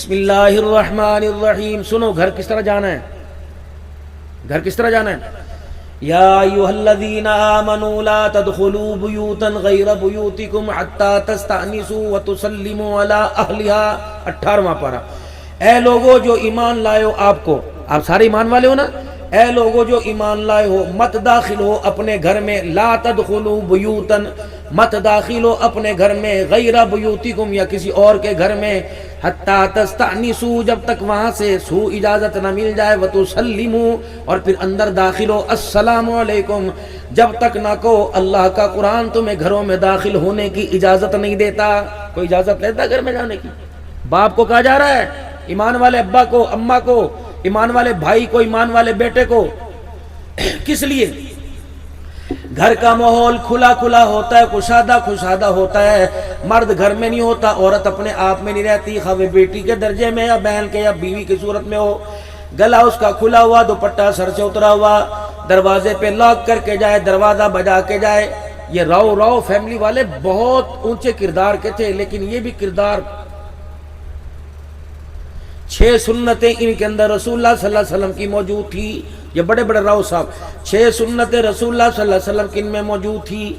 بسم اللہ الرحمن الرحیم. سنو گھر کس طرح جانا ہے, گھر کس طرح جانا ہے. یا ایھا الذین آمنوا لا تدخلوا بیوتا غیر بیوتکم حتی تستأنسوا وتسلموا علی اہلها. 18واں پارہ. اے لوگو جو ایمان لائے ہو, آپ سارے ایمان والے ہو نا. اے لوگو جو ایمان لائے ہو, مت داخل ہو اپنے گھر میں. لا تدخلوا بیوتا, مت داخل ہو اپنے گھر میں. غیر بیوتکم, یا کسی اور کے گھر میں. حتی تستأنسوا, جب تک وہاں سے سو اجازت نہ مل جائے. وتسلموا, اور پھر اندر داخل ہو. السلام علیکم, جب تک نہ کہو اللہ کا قرآن تمہیں گھروں میں داخل ہونے کی اجازت نہیں دیتا. کوئی اجازت لیتا گھر میں جانے کی؟ باپ کو کہا جا رہا ہے, ایمان والے ابا کو, اماں کو, ایمان والے بھائی کو, ایمان والے بیٹے کو. کس لیے؟ گھر کا ماحول کھلا کھلا ہوتا ہے, کشادہ کشادہ ہوتا ہے. مرد گھر میں نہیں ہوتا, عورت اپنے آپ میں نہیں رہتی. خواہ بیٹی کے درجے میں یا بہن کے یا بیوی کی صورت میں ہو. گلا اس کا کھلا ہوا, دوپٹہ سر سے اترا ہوا, دروازے پہ لاک کر کے جائے, دروازہ بجا کے جائے. یہ راؤ فیملی والے بہت اونچے کردار کے تھے, لیکن یہ بھی کردار 6 سنتیں ان کے اندر رسول اللہ صلی اللہ علیہ وسلم کی موجود تھی. یہ بڑے بڑے راؤ صاحب, 6 سنتیں رسول اللہ صلی اللہ علیہ وسلم کی ان میں موجود تھی.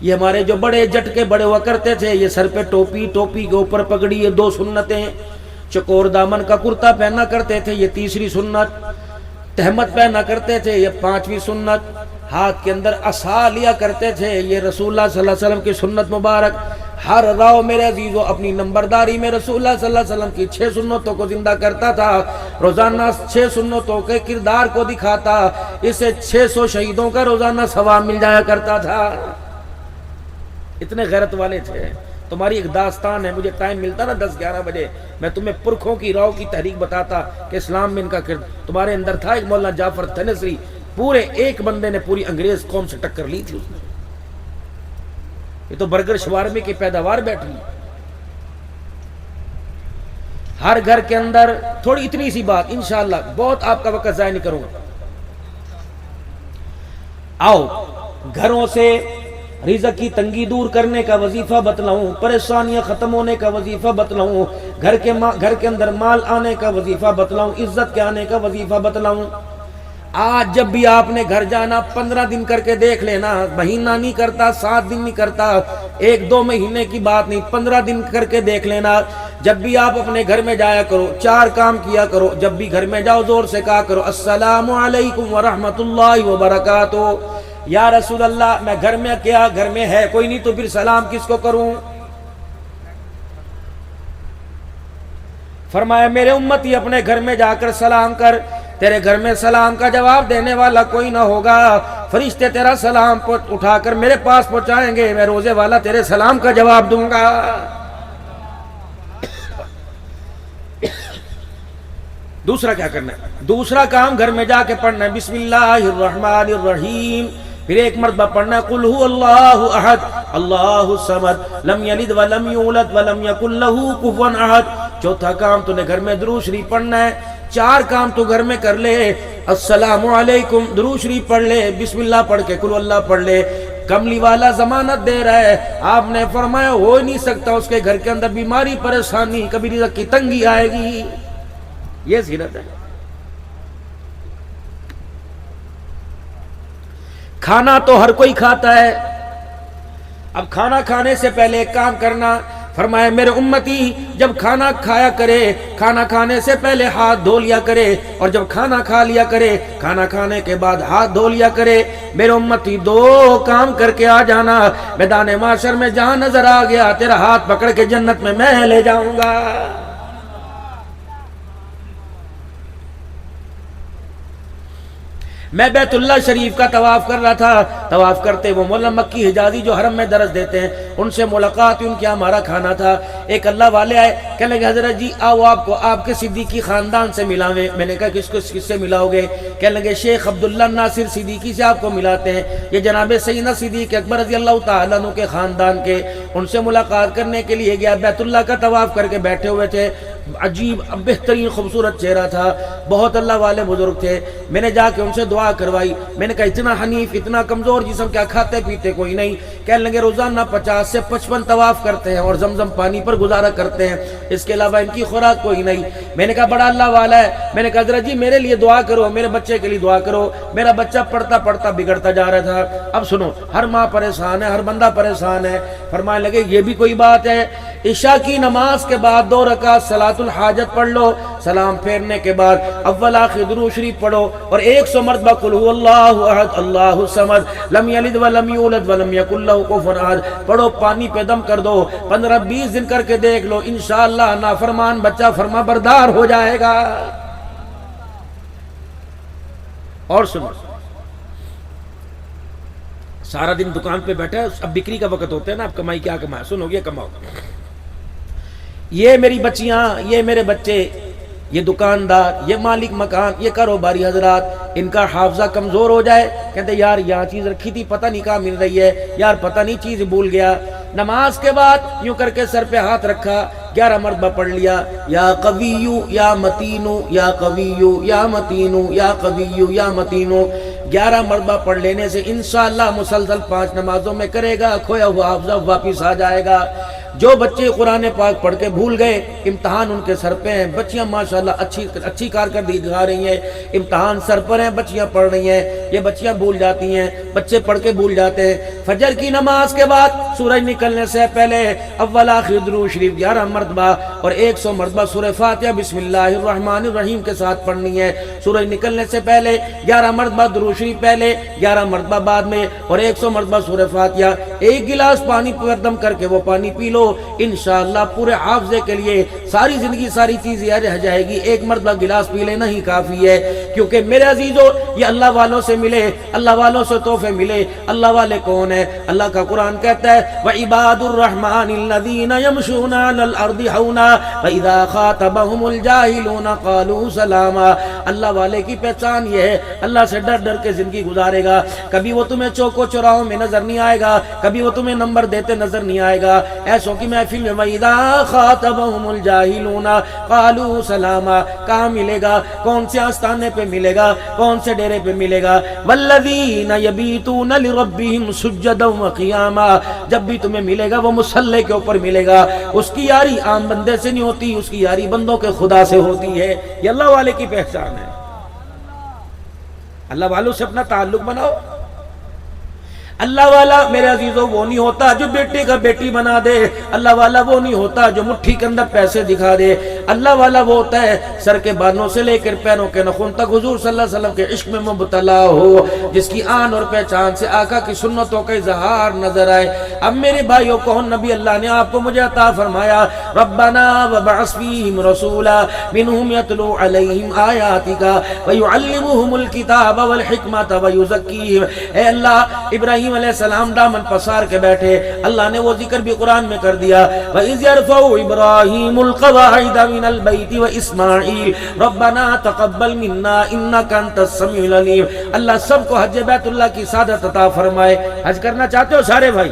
یہ ہمارے جو بڑے جٹکے بڑے ہوا کرتے تھے, یہ سر پہ ٹوپی, ٹوپی کے اوپر پگڑی, یہ 2 سنتیں. چکور دامن کا کرتا پہنا کرتے تھے, یہ 3ری سنت. تہمت پہنا کرتے تھے, یہ 5ویں سنت. ہاتھ کے اندر عصا لیا کرتے تھے, یہ رسول اللہ صلی اللہ علیہ وسلم کی سنت مبارک. ہر راؤ میرے عزیزو اپنی نمبرداری میں رسول اللہ صلی اللہ علیہ وسلم کی 6 سنتوں کو زندہ کرتا تھا. روزانہ 6 سنتوں کے کردار کو دکھاتا. اسے 600 شہیدوں کا روزانہ ثواب مل جایا کرتا تھا. اتنے غیرت والے تھے. تمہاری ایک داستان ہے, مجھے ٹائم ملتا نا 10-11 بجے, میں تمہیں پرکھوں کی راؤ کی تحریک بتاتا کہ اسلام میں ان کا تمہارے اندر تھا. ایک مولانا جعفر تھنسری, پورے ایک بندے نے پوری انگریز قوم سے ٹکر لی تھی. اس نے, یہ تو برگر شوارمے کی پیداوار بیٹھی. ہر گھر کے اندر تھوڑی اتنی سی بات, انشاءاللہ بہت آپ کا وقت ضائع نہیں کروں گا. آؤ گھروں سے رزق کی تنگی دور کرنے کا وظیفہ بتلاؤں, پریشانیاں ختم ہونے کا وظیفہ بتلاؤں, گھر کے اندر مال آنے کا وظیفہ بتلاؤں, عزت کے آنے کا وظیفہ بتلاؤں. آج جب بھی آپ نے گھر جانا 15 دن کر کے دیکھ لینا. مہینہ نہیں کرتا, 7 دن نہیں کرتا, 1-2 مہینے کی بات نہیں, 15 دن کر کے دیکھ لینا. جب بھی آپ اپنے گھر میں جایا کرو, 4 کام کیا کرو. جب بھی گھر میں جاؤ زور سے کہا کرو السلام علیکم ورحمۃ اللہ وبرکاتہ. یا رسول اللہ میں گھر میں کیا, گھر میں ہے کوئی نہیں تو پھر سلام کس کو کروں؟ فرمایا میرے امتی اپنے گھر میں جا کر سلام کر. تیرے گھر میں سلام کا جواب دینے والا کوئی نہ ہوگا. فرشتے تیرا سلام اٹھا کر میرے پاس پہنچائیں گے, میں روزے والا تیرے سلام کا جواب دوں گا. دوسرا کیا کرنا ہے؟ دوسرا کام گھر میں جا کے پڑھنا ہے بسم اللہ الرحمن الرحیم. پھر ایک مرتبہ پڑھنا ہے قل هو اللہ احد اللہ الصمد لم یلد ولم یولد ولم یکن له کفوا احد. چوتھا کام تو نے گھر میں درود شریف پڑھنا ہے. 4 کام تو گھر میں کر لے. السلام علیکم درود شریف پڑھ لے, بسم اللہ پڑھ کے قل اللہ پڑھ لے. کملی والا ضمانت دے رہا ہے, آپ نے فرمایا ہو ہی نہیں سکتا اس کے گھر کے اندر بیماری پریشانی, کبھی رزق کی تنگی آئے گی. یہ سیرت ہے. کھانا تو ہر کوئی کھاتا ہے. اب کھانا کھانے سے پہلے ایک کام کرنا. فرمایا میرے امتی جب کھانا کھایا کرے, کھانا کھانے سے پہلے ہاتھ دھو لیا کرے, اور جب کھانا کھا لیا کرے, کھانا کھانے کے بعد ہاتھ دھو لیا کرے. میرے امتی 2 کام کر کے آ جانا. میدان معاشر میں جہاں نظر آ گیا تیرا ہاتھ پکڑ کے جنت میں لے جاؤں گا. میں بیت اللہ شریف کا طواف کر رہا تھا. طواف کرتے وہ مولانا مکی حجازی جو حرم میں درس دیتے ہیں, ان سے ملاقات ہوئی. ان کے ہمارا کھانا تھا. ایک اللہ والے آئے, کہنے لگے حضرت جی آؤ آپ کو آپ کے صدیقی خاندان سے ملاویں. میں نے کہا کس سے ملاؤ گے؟ کہنے لگے شیخ عبداللہ ناصر صدیقی سے آپ کو ملاتے ہیں. یہ جناب سیدنا صدیق اکبر رضی اللہ تعالیٰ عنہ کے خاندان کے. ان سے ملاقات کرنے کے لیے گیا. بیت اللہ کا طواف کر کے بیٹھے ہوئے تھے. عجیب بہترین خوبصورت چہرہ تھا، بہت اللہ والے بزرگ تھے. میں نے جا کے ان سے دعا کروائی. میں نے کہا اتنا حنیف، اتنا کمزور جسم، کیا کھاتے پیتے کوئی نہیں؟ کہنے لگے روزانہ 50 سے 55 طواف کرتے ہیں اور زمزم پانی پر گزارا کرتے ہیں، اس کے علاوہ ان کی خوراک کوئی نہیں. میں نے کہا بڑا اللہ والا ہے. میں نے کہا حضرت جی میرے لیے دعا کرو، میرے بچے کے لیے دعا کرو. میرا بچہ پڑھتا پڑھتا بگڑتا جا رہا تھا. اب سنو، ہر ماں پریشان ہے، ہر بندہ پریشان ہے. فرمانے لگے یہ بھی کوئی بات ہے؟ عشاء کی نماز کے بعد 2 رکعت صلاۃ الحاجت پڑھ لو، سلام پھیرنے کے بعد اول آخر درود شریف پڑھو اور 100 مرتبہ قل هو اللہ احد اللہ الصمد لم یلد ولم یولد ولم یکن لہ کفوا احد پڑھو. پانی پہ دم کر دو، 15-20 دن کر کے دیکھ لو، انشاءاللہ نافرمان بچہ فرما بردار ہو جائے گا. اور سنو، سارا دن دکان پہ بیٹھا ہے، اب بکری کا وقت ہوتا ہے نا، اب کمائی کیا کمائے، سنو یہ کماؤ. یہ میری بچیاں، یہ میرے بچے، یہ دکاندار، یہ مالک مکان، یہ کاروباری حضرات، ان کا حافظہ کمزور ہو جائے، کہتے یار یہاں چیز رکھی تھی پتہ نہیں کہاں مل رہی ہے، یار پتہ نہیں چیز بھول گیا. نماز کے بعد یوں کر کے سر پہ ہاتھ رکھا، 11 مرتبہ پڑھ لیا، یا قویو یا متینو یا قویو یا متینو یا قویو یا متینو. 11 مرتبہ پڑھ لینے سے انشاءاللہ مسلسل 5 نمازوں میں کرے گا، کھویا ہوا حافظہ واپس آ جائے گا. جو بچے قرآن پاک پڑھ کے بھول گئے، امتحان ان کے سر پہ ہیں. بچیاں ماشاءاللہ اچھی کارکردگی دکھا رہی ہیں، امتحان سر پر ہیں، بچیاں پڑھ رہی ہیں. یہ بچیاں بھول جاتی ہیں، بچے پڑھ کے بھول جاتے ہیں. فجر کی نماز کے بعد سورج نکلنے سے پہلے اول آخر درود شریف 11 مرتبہ اور 100 مرتبہ سورہ فاتحہ بسم اللہ الرحمن الرحیم کے ساتھ پڑھنی ہے. سورج نکلنے سے پہلے 11 مرتبہ درود شریف پہلے، 11 مرتبہ بعد میں اور 100 مرتبہ سورہ فاتحہ. 1 گلاس پانی پر دم کر کے وہ پانی پی لو، انشاءاللہ پورے حافظے کے لیے ساری زندگی ساری چیز یاد رہ جائے گی. 1 مرتبہ گلاس پی لینا ہی کافی ہے. کیونکہ میرے عزیزو یہ اللہ والوں سے ملے، اللہ والوں سے تحفے ملے. اللہ والے کون ہیں؟ اللہ کا قرآن کہتا ہے وَعِبَادُ الرَّحْمَنِ الَّذِينَ يَمْشُونَ عَلَى الْأَرْضِ هَوْنًا وَإِذَا خَاطَبَهُمُ الْجَاهِلُونَ قَالُوا سَلَامًا. اللہ والے کی پہچان یہ ہے، اللہ سے ڈر ڈر کے زندگی گزارے گا. کبھی وہ تمہیں چوکو چوراہوں میں نظر نہیں آئے گا، کبھی وہ تمہیں نمبر دیتے نظر نہیں آئے گا. ایسوں کی محفل میں وَإِذَا خَاطَبَهُمُ الْجَاهِلُونَ قَالُوا سَلَامًا. کہاں ملے گا؟ کون سے آستانے پہ ملے گا؟ کون سے ڈیرے پہ ملے گا؟ وَالَّذِينَ يَبِيتُونَ لِرَبِّهِمْ سُجَّدًا وَقِيَامًا. جب بھی تمہیں ملے گا وہ مصلی کے اوپر ملے گا. اس کی یاری عام بندے سے نہیں ہوتی، اس کی یاری بندوں کے خدا سے ہوتی ہے. یہ اللہ والے کی پہچان ہے. اللہ والوں سے اپنا تعلق بناؤ. اللہ والا میرے عزیزوں وہ نہیں ہوتا جو بیٹے کا بیٹی بنا دے. اللہ والا وہ نہیں ہوتا جو مٹھی کے اندر پیسے دکھا دے. اللہ والا وہ ہوتا ہے سر کے بانوں سے لے کر پیروں کے نخون تک حضور صلی اللہ علیہ وسلم کے عشق میں مبتلا ہو، جس کی آن اور پہچان سے آقا کی سنتوں کا اظہار نظر آئے. اب میرے بھائیوں کون نبی اللہ نے آپ کو مجھے عطا فرمایا؟ ربنا وبعث فیہم رسولا منہم یتلو علیہم آیاتک ویعلمہم الکتاب والحکمت ویزکیہم. اے اللہ، ابراہیم علیہ السلام دامن پسار کے بیٹھے، اللہ نے وہ ذکر بھی قرآن میں کر دیا وَإِذْ يَرْفَعُ إِبْرَاهِيمُ الْقَوَاعِدَ مِنَ الْبَيْتِ وَإِسْمَاعِيلُ رَبَّنَا تَقَبَّلْ مِنَّا إِنَّكَ أَنْتَ السَّمِيعُ الْعَلِيمُ. اللہ سب کو حج بیت اللہ کی سعادت عطا فرمائے. حج کرنا چاہتے ہو سارے بھائی؟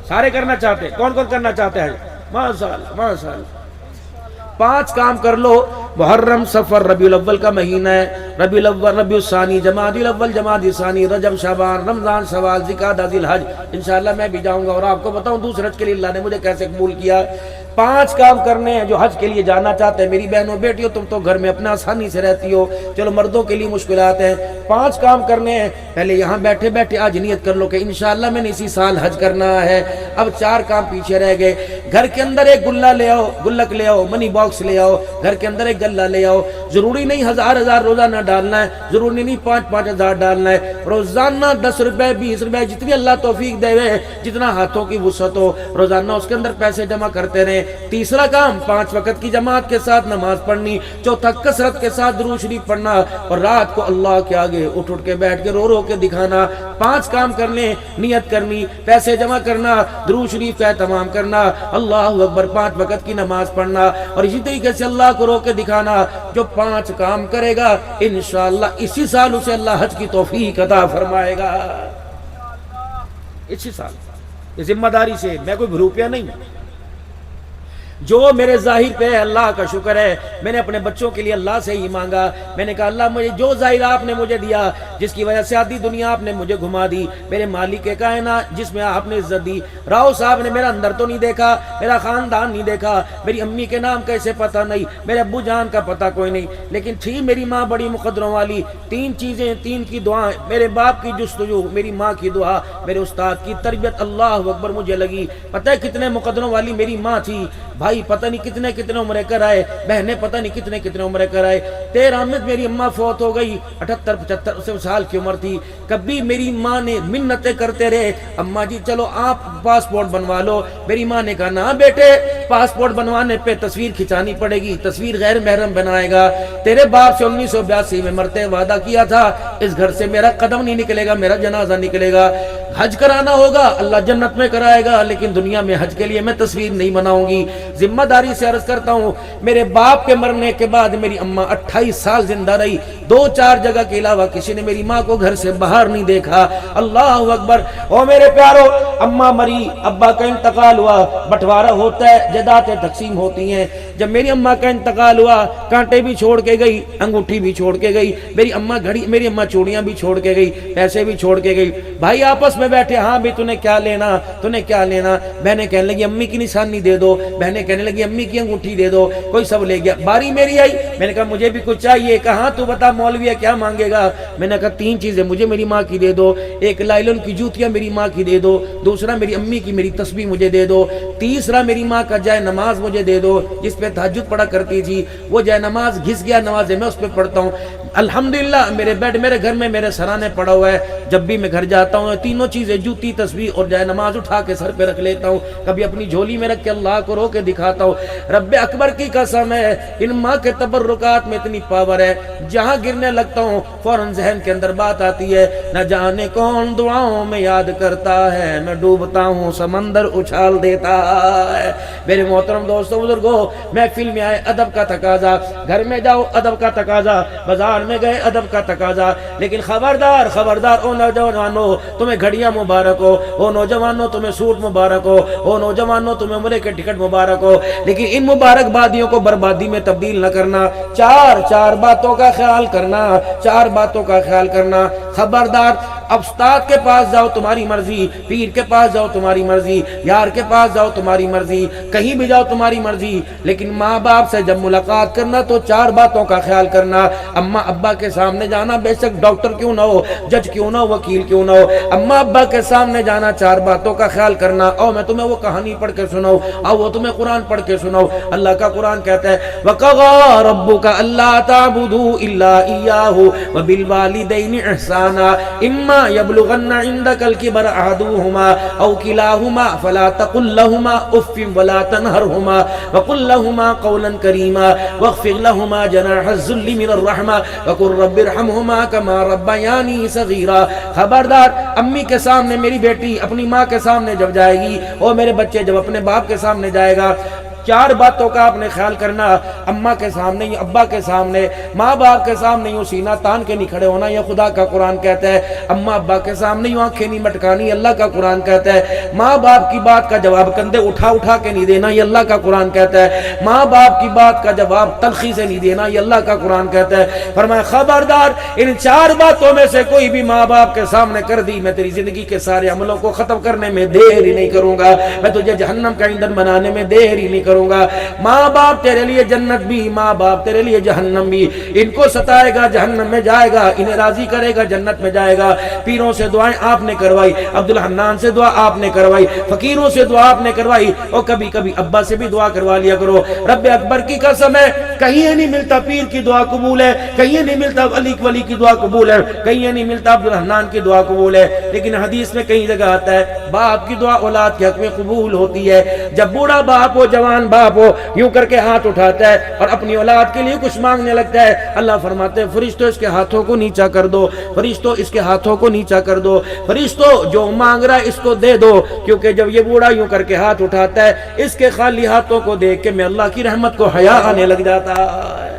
سارے کرنا چاہتے؟ کون کون کرنا چاہتے ہیں؟ ماشاء اللہ ماشاء اللہ. 5 کام کر لو. محرم، صفر، ربیع الاول کا مہینہ ہے، ربیع الاول، ربیع الثانی، جمادی الاول، جمادی ثانی، رجب، شعبان، رمضان، شوال، ذوالقعدہ، ذی الحج. انشاءاللہ میں بھی جاؤں گا اور آپ کو بتاؤں دوسرے حج کے لیے اللہ نے مجھے کیسے قبول کیا. 5 کام کرنے ہیں جو حج کے لیے جانا چاہتے ہیں. میری بہنوں بیٹیوں تم تو گھر میں اپنا آسانی سے رہتی ہو، چلو مردوں کے لیے مشکلات ہیں. 5 کام کرنے ہیں. پہلے یہاں بیٹھے بیٹھے آج نیت کر لو کہ انشاءاللہ میں نے اسی سال حج کرنا ہے. اب 4 کام پیچھے رہ گئے. گھر کے اندر ایک گلہ لے آؤ، گلک لے آؤ، منی باکس لے آؤ. گھر کے اندر ایک گلہ لے آؤ. ضروری نہیں 1000 روزانہ ڈالنا ہے، ضروری نہیں 5 ہزار ڈالنا ہے. روزانہ 10 روپے 20 روپے جتنی اللہ توفیق دے ہوئے، جتنا ہاتھوں کی وسعت ہو، روزانہ اس کے اندر پیسے جمع کرتے رہیں. تیسرا کام 5 وقت کی جماعت کے ساتھ نماز پڑھنی. چوتھا کثرت کے ساتھ درود شریف پڑھنا اور رات کو اللہ کے آگے اٹھ کے بیٹھ کے رو کے دکھانا. 5 کام کرنے، نیت کرنی، پیسے جمع کرنا، درود شریف کا اہتمام کرنا، اللہ اکبر، 5 وقت کی نماز پڑھنا اور اسی طریقے سے اللہ کو رو کے دکھانا. جو 5 کام کرے گا انشاءاللہ اسی سال اسے اللہ حج کی توفیق عطا فرمائے گا. اسی سال. یہ ذمہ داری سے، میں کوئی روپیہ نہیں. جو میرے ظاہر پہ ہے اللہ کا شکر ہے، میں نے اپنے بچوں کے لیے اللہ سے ہی مانگا، میں نے کہا اللہ مجھے جو ظاہر آپ نے مجھے دیا، جس کی وجہ سے آدھی دنیا آپ نے مجھے گھما دی، میرے مالک کائنات جس میں آپ نے عزت دی، راؤ صاحب نے میرا اندر تو نہیں دیکھا، میرا خاندان نہیں دیکھا، میری امی کے نام کیسے پتہ نہیں، میرے ابو جان کا پتہ کوئی نہیں، لیکن تھی میری ماں بڑی مقدروں والی، تین چیزیں، تین کی دعائیں، میرے باپ کی جستجو، میری ماں کی دعا، میرے استاد کی تربیت، اللہ اکبر مجھے لگی۔ پتہ ہے کتنے مقدروں والی میری ماں تھی، بھائی پتہ نہیں کتنے کتنے عمرے کر آئے، بہنیں پتہ نہیں کتنے کتنے عمرے کر آئے۔ 13 میں میری اماں فوت ہو گئی، 78-75 سال کی عمر تھی۔ کبھی میری ماں نے منتیں کرتے رہے، اماں جی چلو آپ پاسپورٹ بنوا لو، میری ماں نے کہا نہ بیٹے، پاسپورٹ بنوانے پہ تصویر کھچانی پڑے گی، تصویر غیر محرم بنائے گا، تیرے باپ سے 1982 میں مرتے وعدہ کیا تھا اس گھر سے میرا قدم نہیں نکلے گا، میرا جنازہ نکلے گا، حج کرانا ہوگا اللہ جنت میں کرائے گا، لیکن دنیا میں حج کے لیے میں تصویر نہیں بناؤں گی۔ ذمہ داری سے عرض کرتا ہوں، میرے باپ کے مرنے کے بعد میری اماں 28 سال زندہ رہی، 2-4 جگہ کے علاوہ کسی نے میری ماں کو گھر سے باہر نہیں دیکھا۔ اللہ اکبر۔ او میرے پیارو، اماں مری، ابا کا انتقال ہوا، بٹوارہ ہوتا ہے، جائیدادیں تقسیم ہوتی ہیں۔ جب میری اماں کا انتقال ہوا، کانٹے بھی چھوڑ کے گئی، انگوٹھی بھی چھوڑ کے گئی، میری اماں چوڑیاں بھی چھوڑ کے گئی، پیسے بھی چھوڑ کے گئی۔ بھائی آپس میں بیٹھے، ہاں بھی تُنے کیا لینا، تُنے کیا لینا؟ بہنیں کہنے لگی امی کی نشانی دے دو، بہنیں کہنے لگی امی کی انگوٹھی دے دو، کوئی سب لے گیا۔ باری میری آئی، میں نے کہا مجھے بھی کچھ چاہیے، کہاں تو بتا مولوی ہے کیا مانگے گا؟ میں نے کہا 3 چیزیں مجھے میری ماں کی دے دو، ایک لائلن کی جوتیاں میری ماں کی دے دو، دوسرا میری امی کی میری تسبیح مجھے دے دو، تیسرا میری ماں کا جائے نماز مجھے دے دو جس پہ تہجد پڑھا کرتی تھی، وہ جائے نماز گھس گیا، نماز میں اس پہ پڑھتا ہوں۔ الحمدللہ میرے بیڈ میرے گھر میں میرے سرانے پڑا ہوا ہے، جب بھی میں گھر جاتا ہوں تینوں چیزیں، جوتی، تسبیح اور جائے نماز اٹھا کے سر پہ رکھ لیتا ہوں، کبھی اپنی جھولی میں رکھ کے اللہ کو رو کے دکھاتا ہوں۔ رب اکبر کی قسم ہے، ان ماں کے تبرکات میں اتنی پاور ہے، جہاں گرنے لگتا ہوں فوراً ذہن کے اندر بات آتی ہے، نہ جانے کون دعاؤں میں یاد کرتا ہے، میں ڈوبتا ہوں سمندر اچھال دیتا ہے۔ میرے محترم دوستوں بزرگوں، محفل میں آئے ادب کا تقاضا، گھر میں جاؤ ادب کا تقاضا، بازار میں گئے ادب کا تقاضا، لیکن خبردار خبردار او نوجوانوں تمہیں گھڑیاں مبارک ہو، او نوجوانوں تمہیں سوٹ مبارک ہو، او نوجوانوں تمہیں عمرے کے ٹکٹ مبارک ہو، لیکن ان مبارک بادیوں کو بربادی میں تبدیل نہ کرنا۔ چار باتوں کا خیال کرنا، 4 باتوں کا خیال کرنا۔ خبردار، اب استاد کے پاس جاؤ تمہاری مرضی، پیر کے پاس جاؤ تمہاری مرضی، یار کے پاس جاؤ تمہاری مرضی، کہیں بھی جاؤ تمہاری مرضی، لیکن ماں باپ سے جب ملاقات کرنا تو 4 باتوں کا خیال کرنا۔ اماں ابا کے سامنے جانا، بے شک ڈاکٹر کیوں نہ ہو، جج کیوں نہ ہو، وکیل کیوں نہ ہو، اماں ابا کے سامنے جانا 4 باتوں کا خیال کرنا۔ اور میں تمہیں وہ کہانی پڑھ کے سناؤں، اور وہ تمہیں قرآن پڑھ کے سناؤں۔ اللہ کا قرآن کہتا ہے وَقَضَىٰ رَبُّكَ أَلَّا تَعْبُدُوا إِلَّا إِيَّاهُ وَبِالْوَالِدَيْنِ إِحْسَانًا إِمَّا يَبْلُغَنَّ عِندَكَ الْكِبَرَ أَحَدُهُمَا أَوْ كِلَاهُمَا فَلَا تَقُل لَّهُمَا أُفٍّ وَلَا تَنْهَرْهُمَا وَقُل لَّهُمَا قَوْلًا كَرِيمًا وَاخْفِضْ لَهُمَا جَنَاحَ الذُّلِّ مِنَ الرَّحْمَةِ وَقُل رَّبِّ ارْحَمْهُمَا كَمَا رَبَّيَانِي صَغِيرًا۔ خبردار، امی کے سامنے میری بیٹی اپنی ماں کے سامنے جب جائے گی، اور میرے بچے جب اپنے باپ کے سامنے جائے گا، 4 باتوں کا آپ نے خیال کرنا۔ اماں کے سامنے، ابا کے سامنے، ماں باپ کے سامنے یوں سینہ تان کے نہیں کھڑے ہونا، یہ خدا کا قرآن کہتا ہے۔ اماں ابا کے سامنے یوں آنکھیں نہیں مٹکانی، اللہ کا قرآن کہتا ہے۔ ماں باپ کی بات کا جواب کندھے اٹھا کے نہیں دینا، یہ اللہ کا قرآن کہتا ہے۔ ماں باپ کی بات کا جواب تلخی سے نہیں دینا، یہ اللہ کا قرآن کہتا ہے۔ فرمایا خبردار، ان 4 باتوں میں سے کوئی بھی ماں باپ کے سامنے کر دی، میں تیری زندگی کے سارے عملوں کو ختم کرنے میں دیر ہی نہیں کروں گا، میں تجھے جہنم کا ایندھن بنانے میں دیر ہی نہیں کروں گا۔ ماں باپ تیرے لیے جنت بھی، ماں باپ تیرے لیے جہنم بھی، ان کو ستائے گا جہنم میں جائے گا، انہیں راضی کرے گا جنت میں جائے گا۔ پیروں سے دعائیں آپ نے کروائی، عبدالحنان سے دعا آپ نے کروائی، فقیروں سے دعا آپ نے کروائی، اور کبھی کبھی ابا سے بھی دعا کروا لیا کرو۔ رب اکبر کی قسم ہے، کہیں نہیں ملتا پیر کی دعا قبول ہے، کہیں نہیں ملتا ولی کی دعا قبول ہے، کہیں نہیں ملتا عبدالحنان کی دعا قبول ہے، لیکن حدیث میں کئی جگہ آتا ہے باپ کی دعا اولاد کے حق میں قبول ہوتی ہے۔ جب بوڑھا باپ ہو، جوان باپ ہو، یوں کر کے ہاتھ اٹھاتا ہے اور اپنی اولاد کے لیے کچھ مانگنے لگتا ہے، اللہ فرماتے ہیں فرشتوں اس کے ہاتھوں کو نیچا کر دو، فرشتوں اس کے ہاتھوں کو نیچا کر دو، فرشتوں جو مانگ رہا ہے اس کو دے دو، کیونکہ جب یہ بوڑھا یوں کر کے ہاتھ اٹھاتا ہے، اس کے خالی ہاتھوں کو دیکھ کے میں اللہ کی رحمت کو حیا آنے لگ جاتا ہے۔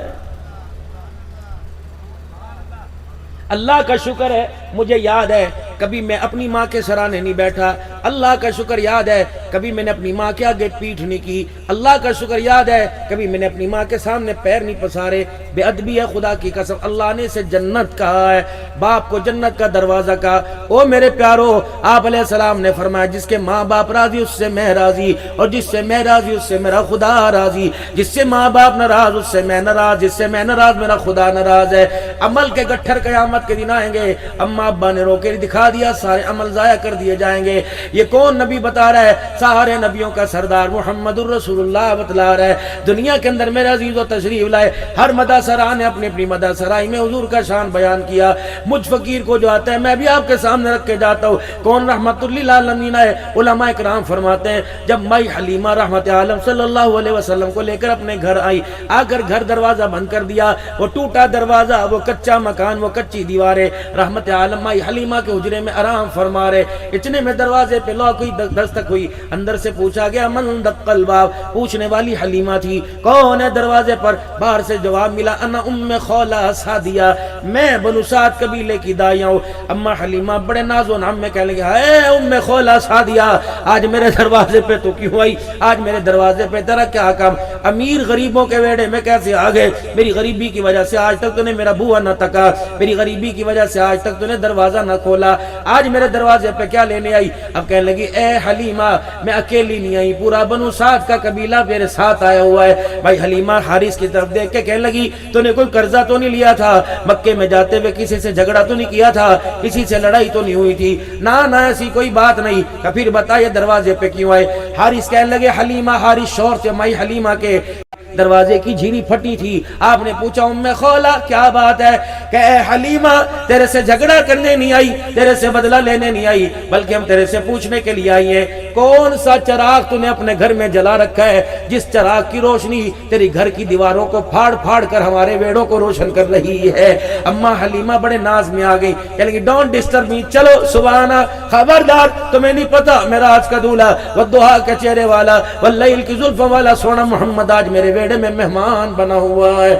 اللہ کا شکر ہے مجھے یاد ہے کبھی میں اپنی ماں کے سرانے نہیں بیٹھا، اللہ کا شکر یاد ہے کبھی میں نے اپنی ماں کے آگے پیٹھ نہیں کی، اللہ کا شکر یاد ہے کبھی میں نے اپنی ماں کے سامنے پیر نہیں پسارے۔ بے ادبی ہے خدا کی قسم، اللہ نے اسے جنت کہا ہے، باپ کو جنت کا دروازہ کہا۔ او میرے پیارو، آپ علیہ السلام نے فرمایا جس کے ماں باپ راضی اس سے میں راضی، اور جس سے میں راضی اس سے میرا خدا راضی، جس سے ماں باپ ناراض اس سے میں ناراض، جس سے میں ناراض میرا خدا ناراض ہے۔ عمل کے گٹھر قیامت کے دن آئیں گے، اماں ابا نے رو کے دکھا دیا، سارے عمل ضائع کر دیے جائیں گے۔ یہ کون نبی بتا رہا ہے؟ سارے نبیوں کا سردار محمد الرسول اللہ بتلا رہا ہے۔ دنیا کے اندر میرے عزیز و تشریف لائے، ہر مدہ سرا نے اپنی اپنی مدہ سرائی میں حضور کا شان بیان کیا۔ مجھ فقیر کو جو آتا ہے میں بھی آپ کے سامنے رکھ کے جاتا ہوں، کون رحمت للعالمین ہے؟ علماء کرام فرماتے ہیں جب مائی حلیمہ رحمت عالم صلی اللہ علیہ وسلم کو لے کر اپنے گھر آئی، آ کر گھر دروازہ بند کر دیا، وہ ٹوٹا دروازہ، وہ کچا مکان، وہ کچی دیواریں، رحمت عالم مائی حلیمہ کے حجرے میں آرام فرما رہے، اتنے میں دروازے پہ لوک ہوئی، دستک ہوئی، اندر سے پوچھا گیا من دق الباب، پوچھنے والی حلیمہ تھی کون ہے دروازے پر؟ باہر سے جواب ملا انا ام خولہ سعدیہ، میں بنو سعد قبیلے کی دائیاں ہوں۔ اما حلیمہ بڑے ناز و نام میں کہنے لگے اے ام خولہ سعدیہ، آج میرے دروازے پہ تو کیوں آئی؟ آج میرے دروازے پہ تیرا کیا کام؟ امیر غریبوں کے ویڑے میں کیسے آ گئے؟ میری غریبی کی وجہ سے آج تک تو نے میرا بوا نہ تکا، میری غریبی کی وجہ سے آج تک تو نے دروازہ نہ کھولا، آج میرے دروازے پہ کیا لینے آئی؟ اب کہنے لگی اے حلیمہ میں اکیلی نہیں آئی، پورا بنو سعد کا قبیلہ میرے ساتھ آیا ہوا ہے۔ بھائی حلیمہ حارث کی طرف دیکھ کے کہنے لگی تو نے کوئی قرضہ تو نہیں لیا تھا؟ مکے میں جاتے ہوئے کسی سے جھگڑا تو نہیں کیا تھا؟ کسی سے لڑائی تو نہیں ہوئی تھی؟ نہ ایسی کوئی بات نہیں۔ کہ پھر بتا یہ دروازے پہ کیوں آئے؟ حارث کہنے لگے حلیمہ، حارث شور سے مائی حلیمہ کے دروازے کی جھیری پھٹی تھی، آپ نے پوچھا ام خولہ کیا بات ہے؟ کہ اے حلیمہ تیرے سے جھگڑا کرنے نہیں آئی، تیرے سے بدلہ لینے نہیں آئی، بلکہ ہم تیرے سے پوچھنے کے لیے آئی ہیں کون سا چراغ تو نے اپنے گھر میں جلا رکھا ہے جس چراغ کی روشنی تیری گھر کی دیواروں کو پھاڑ پھاڑ کر ہمارے ویڑوں کو روشن کر رہی ہے؟ اما حلیمہ بڑے ناز میں آ گئی، کہنے لگی ڈونٹ ڈسٹرب می، چلو سبحانہ، خبردار تمہیں نہیں پتا میرا آج کا دولہا والضحیٰ کے چہرے والا واللیل کی زلفوں والا سونا محمد آج میرے ویڑے میں مہمان بنا ہوا ہے۔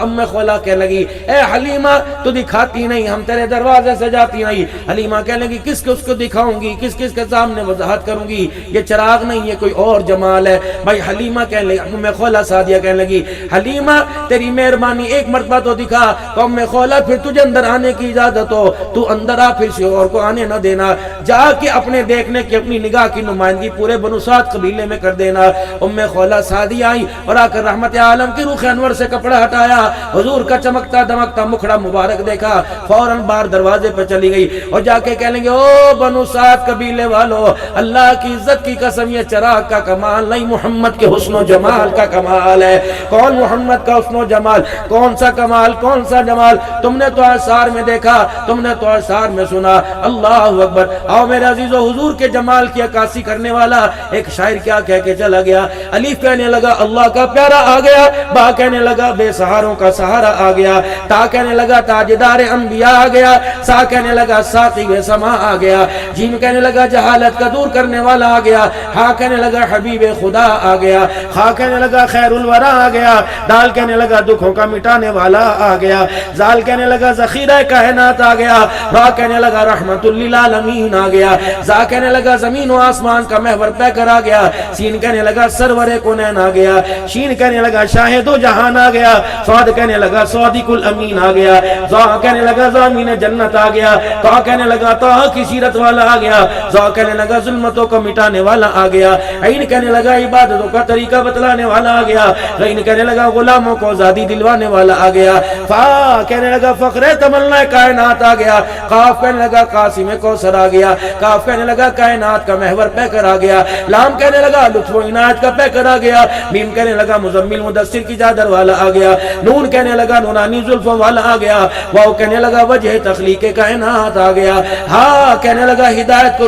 ام خولہ کہنے لگی اے حلیمہ تو دکھاتی نہیں، ہم تیرے دروازے سے جاتی نہیں۔ حلیمہ کہنے لگی کس کس کو دکھاؤں گی، کس کس کے سامنے وضاحت کروں گی؟ یہ چراغ نہیں، یہ کوئی اور جمال ہے۔ بھائی حلیمہ کہنے لگی، ام خولہ سعدیہ کہنے لگی حلیمہ تیری مہربانی ایک مرتبہ تو دکھا۔ تو ام خولہ پھر تجھے اندر آنے کی اجازت ہو تو اندر آ، پھر سے اور کو آنے نہ دینا، جا کے اپنے دیکھنے کی اپنی نگاہ کی نمائندگی پورے بنو سعد قبیلے میں کر دینا۔ ام خولہ سعدیہ آئی اور آ کر رحمت عالم کی روح انور سے کپڑا ہٹایا، حضور کا چمکتا دمکتا مکھڑا مبارک دیکھا، فوراً باہر دروازے پہ چلی گئی اور جا کے کہنے لگے او بنو سعد قبیلے والو، اللہ کی عزت کی قسم یہ چراغ کا کمال نہیں، محمد کے حسن و جمال کا کمال ہے۔ کون محمد کا حسن و جمال؟ کون سا کمال، کون سا جمال؟ تم نے تو آثار میں دیکھا، تم نے تو آثار میں سنا، اللہ اکبر۔ آؤ میرے عزیزو، حضور کے جمال کی عکاسی کرنے والا ایک شاعر کیا کہہ کے چلا گیا؟ الف کہنے لگا اللہ کا پیارا آ گیا، با کہنے لگا بے سہاروں کا سہارا آ گیا، تا کہنے لگا تاجدار انبیاء آ گیا، سا کہنے لگا ساقی بے سما آ گیا، جیم کہنے لگا جہالت کا دور کرنے والا آ گیا، ہا کہنے لگا حبیب خدا آ گیا، خا کہنے لگا خیر الورا آ گیا، دال کہنے لگا دکھوں کا مٹانے والا آ گیا، زال کہنے لگا ذخیرہ کائنات آ گیا، را کہنے لگا رحمت للعالمین آ گیا، زا کہنے لگا زمین و آسمان کا محور پہ کر آ گیا، سین کہنے لگا سرور کونین آ گیا، شین کہنے لگا شاہد و جہان آ گیا، سعد کہنے لگا صادق الامین آ گیا، زا کہنے لگا زامین جنت آ گیا، تا کہنے لگا تا کی سیرت والا آ گیا، زا کہنے لگا ظلمتوں کو مٹانے والا آ گیا، عین کہنے لگا عبادتوں کا طریقہ بتلانے والا آ گیا، غین کہنے لگا غلاموں کو آزادی دلوانے والا آ گیا، فا کہنے لگا فخر تمنا کائنات آ گیا، قاف کہنے لگا قاسم کوثر آ گیا، کاف کہنے لگا کائنات کا محور پہ کر آ گیا، لام کہنے لگا لطف و عنایت کا پہ کر آ گیا، میم کہنے لگا مزمل مدثر کی چادر والا آ گیا، نون کہنے لگا نورانی زلفوں والا آ گیا، واو کہنے لگا وجہ تخلیق کائنات آ گیا، ہا کہنے لگا ہدایت و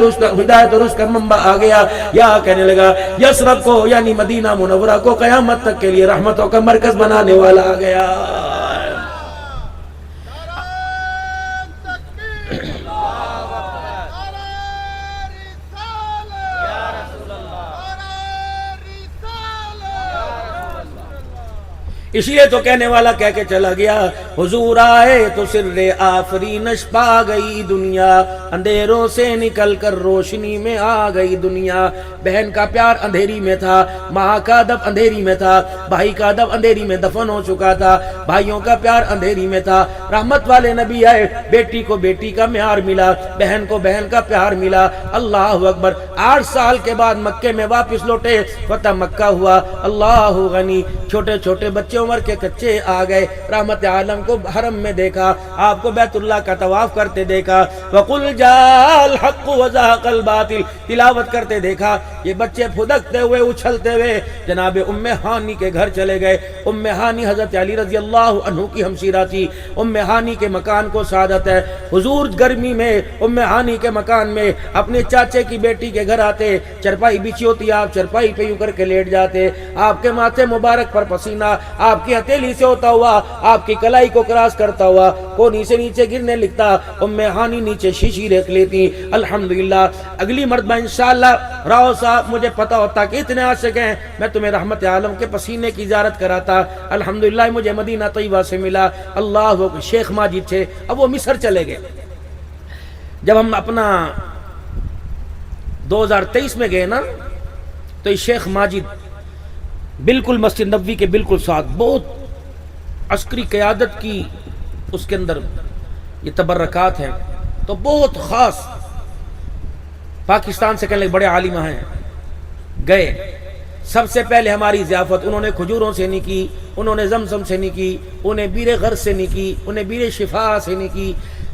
رزق کا منبع آ گیا، یا کہنے لگا یثرب کو یعنی مدینہ منورہ کو قیامت تک کے لیے رحمتوں کا مرکز بنانے والا آ گیا۔ اس لیے تو کہنے والا کہہ کے چلا گیا، حضور آئے تو سر آفرینش پا گئی دنیا، اندھیروں سے نکل کر روشنی میں آ گئی دنیا۔ بہن کا پیار اندھیری میں تھا، ماں کا ادب اندھیری میں تھا، بھائی کا ادب اندھیری میں دفن ہو چکا تھا، بھائیوں کا پیار اندھیری میں تھا۔ رحمت والے نبی آئے، بیٹی کو بیٹی کا پیار ملا، بہن کو بہن کا پیار ملا۔ اللہ اکبر۔ 8 سال کے بعد مکے میں واپس لوٹے، فتح مکہ ہوا۔ اللہ غنی، چھوٹے چھوٹے بچے عمر کے کچے آ گئے۔ رحمت عالم کو حرم میں دیکھا، آپ کو بیت اللہ کا طواف کرتے دیکھا۔ وَقُلْ جَاءَ الْحَقُّ وَزَهَقَ الْبَاطِلُ تلاوت کرتے دیکھا۔ یہ بچے پھدکتے ہوئے اچھلتے ہوئے جناب ام ہانی کے گھر چلے گئے۔ ام ہانی حضرت علی رضی اللہ عنہ کی ہمشیرہ تھی۔ ام ہانی کے مکان کو سعادت ہے، حضور گرمی میں ام ہانی کے مکان میں اپنے چاچے کی بیٹی کے گھر آتے، چرپائی بچھی ہوتی، آپ چرپائی پہ یوں کر کے لیٹ جاتے، آپ کے ماتھے مبارک پر پسینہ آپ کی ہتھیلی سے ہوتا ہوا آپ کی کلائی کو کراس کرتا ہوا کونی سے نیچے گرنے لگتا۔ ام ہانی نیچے شیشی رکھ لیتی۔ الحمدللہ اگلی مرتبہ انشاءاللہ راؤ صاحب مجھے پتا ہوتا کہ اتنے عاشق ہیں، میں تمہیں رحمت عالم کے پسینے کی زیارت کراتا۔ الحمدللہ مجھے مدینہ طیبہ سے ملا۔ اللہ شیخ ماجد تھے، اب وہ مصر چلے گئے۔ جب ہم اپنا 2023 میں گئے نا تو یہ شیخ ماجد بالکل مسجد نبوی کے بالکل ساتھ، بہت عسکری قیادت کی اس کے اندر یہ تبرکات ہیں، تو بہت خاص پاکستان سے کہنے بڑے عالمہ ہیں گئے۔ سب سے پہلے ہماری ضیافت انہوں نے کھجوروں سے نہیں کی، انہوں نے زمزم سے نہیں کی، انہیں بیر غرض سے نہیں کی، انہیں بیر شفا سے نہیں کی،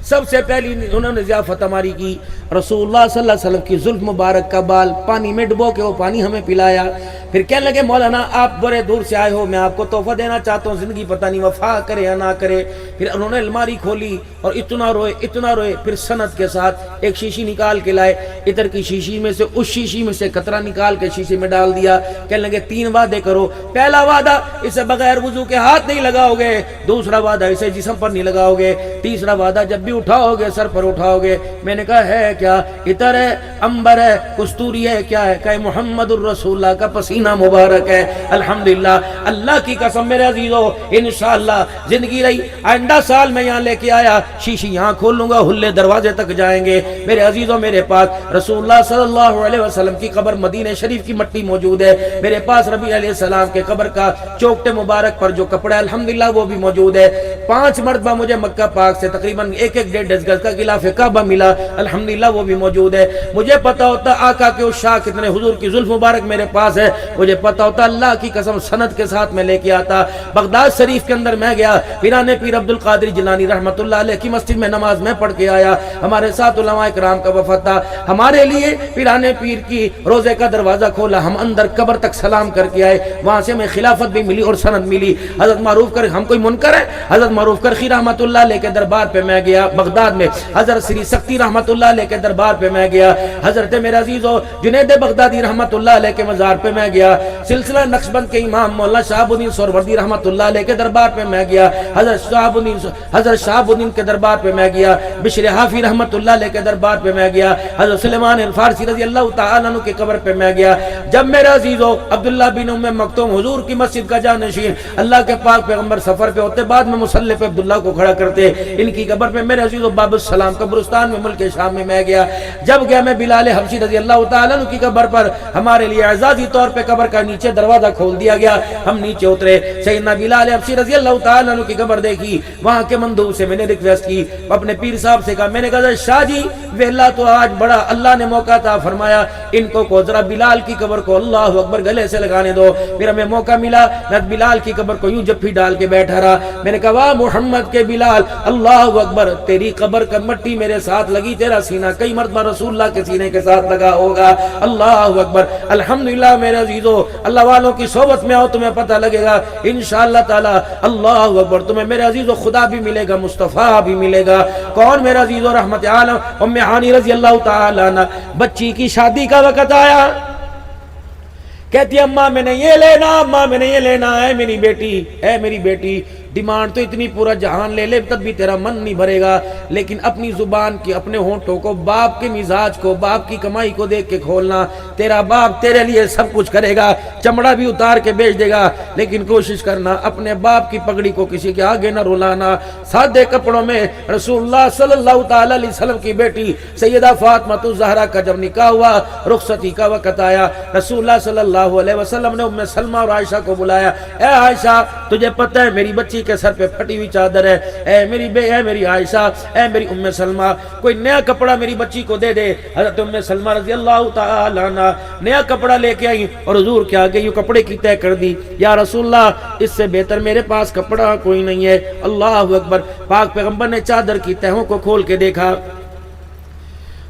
سب سے پہلی انہوں نے ضیافت ہماری کی۔ رسول اللہ صلی اللہ علیہ وسلم کی زلف مبارک کا بال پانی میں ڈبو کے وہ پانی ہمیں پلایا۔ پھر کہنے لگے مولانا آپ بڑے دور سے آئے ہو، میں آپ کو تحفہ دینا چاہتا ہوں، زندگی پتہ نہیں وفا کرے یا نہ کرے۔ پھر انہوں نے الماری کھولی اور اتنا روئے، پھر سند کے ساتھ ایک شیشی نکال کے لائے، ادھر کی شیشی میں سے اس شیشی میں سے قطرہ نکال کے شیشے میں ڈال دیا۔ کہنے لگے 3 وعدے کرو، پہلا وعدہ اسے بغیر وضو کے ہاتھ نہیں لگاؤ گے، دوسرا وعدہ اسے جسم پر نہیں لگاؤ گے، تیسرا وعدہ جب بھی اٹھاؤ گے سر پر اٹھاؤ گے۔ میں نے کہا ہے کیا؟ عطر ہے، عنبر ہے، کستوری ہے، کیا ہے؟ کہ محمد الرسول اللہ کا پسینہ مبارک ہے۔ الحمدللہ اللہ کی قسم میرے عزیزو، انشاءاللہ زندگی رہی آئندہ سال میں یہاں لے کے آیا، شیشی یہاں کھول لوں گا، ہلے دروازے تک جائیں گے۔ میرے عزیزو میرے پاس رسول اللہ صلی اللہ علیہ وسلم کی قبر مدینہ شریف کی مٹی موجود ہے، میرے پاس ربیع علیہ السلام کے قبر کا چوکٹے مبارک پر جو کپڑا ہے الحمدللہ وہ بھی موجود ہے۔ 5 مرتبہ مجھے مکہ پاک سے تقریباً 1.5 گز کا غلاف کعبہ ملا، الحمدللہ وہ بھی موجود ہے۔ مجھے پتا ہوتا آقا کے عشاق کتنے، حضور کی زلف مبارک میرے پاس ہے، مجھے پتا ہوتا اللہ کی قسم سند کے ساتھ میں لے کے آتا۔ بغداد شریف کے اندر میں گیا، پیرانے پیر عبد القادر جیلانی رحمت اللہ علیہ کی مسجد میں نماز میں پڑھ کے آیا، ہمارے ساتھ علماء کرام کا وفد تھا، ہمارے لیے پیرانے پیر کی روزے کا دروازہ کھولا، ہم اندر قبر تک سلام کر کے آئے، وہاں سے ہمیں خلافت بھی ملی اور سند ملی۔ حضرت معروف کر، ہم کوئی منکر ہے؟ حضرت معروف کرخی رحمت اللہ علیہ کے دربار پہ میں گیا بغداد میں، حضرت سری سختی رحمت اللہ علیہ کے دربار پہ میں گیا، حضرت میرے عزیزو جنید بغدادی رحمت اللہ علیہ کے مزار پہ میں گیا، سلسلہ نقشبند کے امام مولانا شہاب الدین سہروردی رحمت اللہ علیہ کے دربار پہ میں گیا، حضرت شہاب الدین کے دربار پہ میں گیا، بشر حافی رحمت اللہ علیہ کے دربار پہ میں گیا، حضرت سلیمان الفارسی رضی اللہ تعالیٰ عنہ کی قبر پہ میں گیا۔ جب میرے عزیزو عبداللہ بن ام مکتوم حضور کی مسجد کا جانشین اللہ کے پاک پیغمبر سفر پہ ہوتے، بعد میں مصلی پہ عبداللہ کو کھڑا کرتے، ان کی قبر پہ میرے عزیزو باب السلام قبرستان میں ملک شام میں گیا۔ جب گیا میں بلال حبشی رضی اللہ تعالیٰ عنہ کی قبر پر، ہمارے لیے اعزازی طور پہ قبر کا نیچے دروازہ کھول دیا گیا، ہم نیچے اترے، سیدنا بلال حبشی رضی اللہ تعالیٰ عنہ کی قبر دیکھی، وہاں کے مندوب سے میں نے ریکویسٹ کی، اپنے پیر صاحب سے کہا، میں نے کہا شاہ جی ویلا تو آج بڑا اللہ نے موقع تھا، فرمایا ان کو ذرا بلال کی قبر کو اللہ اکبر گلے سے لگانے دو۔ پھر ہمیں موقع ملا، میں بلال کی قبر کو یوں جپھی ڈال کے بیٹھا رہا، میں نے کہا واہ محمد کے بلال، اللہ اکبر، تیری قبر کا مٹی میرے ساتھ لگی، تیرا سینہ کئی مرتبہ رسول اللہ کے سینے کے ساتھ لگا ہوگا، اللہ اکبر۔ الحمدللہ میرے عزیزو، اللہ والوں کی صحبت میں آؤ تمہیں پتہ لگے گا انشاءاللہ تعالی، اللہ اکبر، تمہیں میرے عزیزو خدا بھی ملے گا، مصطفیٰ بھی ملے گا۔ کون میرے عزیزو؟ رحمت عالم ام ہانی رضی اللہ تعالی عنہ، بچی کی شادی کا وقت آیا، کہتی اماں میں نے یہ لینا، اماں میں نے یہ لینا، اے میری بیٹی، اے میری بیٹی، ڈیمانڈ تو اتنی پورا جہان لے لے تب بھی تیرا من نہیں بھرے گا، لیکن اپنی زبان کی، اپنے ہونٹوں کو باپ کے مزاج کو، باپ کی کمائی کو دیکھ کے کھولنا۔ تیرا باپ تیرے لیے سب کچھ کرے گا، چمڑا بھی اتار کے بیچ دے گا، لیکن کوشش کرنا اپنے باپ کی پگڑی کو کسی کے آگے نہ رلانا۔ سادے کپڑوں میں رسول اللہ صلی اللہ تعالی علیہ وسلم کی بیٹی سیدہ فاطمہ الزہرا کا جب نکاح ہوا، رخصتی کا وقت آیا، رسول اللہ صلی اللہ علیہ وسلم نے ام سلمہ اور عائشہ کو بلایا، اے عائشہ تجھے پتہ ہے میری بچی کے سر پہ پھٹی ہوئی چادر ہے، اے میری عائشہ، اے میری ام سلمہ، کوئی نیا کپڑا میری بچی کو دے دے۔ حضرت ام سلمہ رضی اللہ تعالی عنہ نیا کپڑا لے کے آئی اور حضور کے آگے یہ کپڑے کی طے کر دی، یا رسول اللہ اس سے بہتر میرے پاس کپڑا کوئی نہیں ہے۔ اللہ اکبر، پاک پیغمبر نے چادر کی تہوں کو کھول کے دیکھا،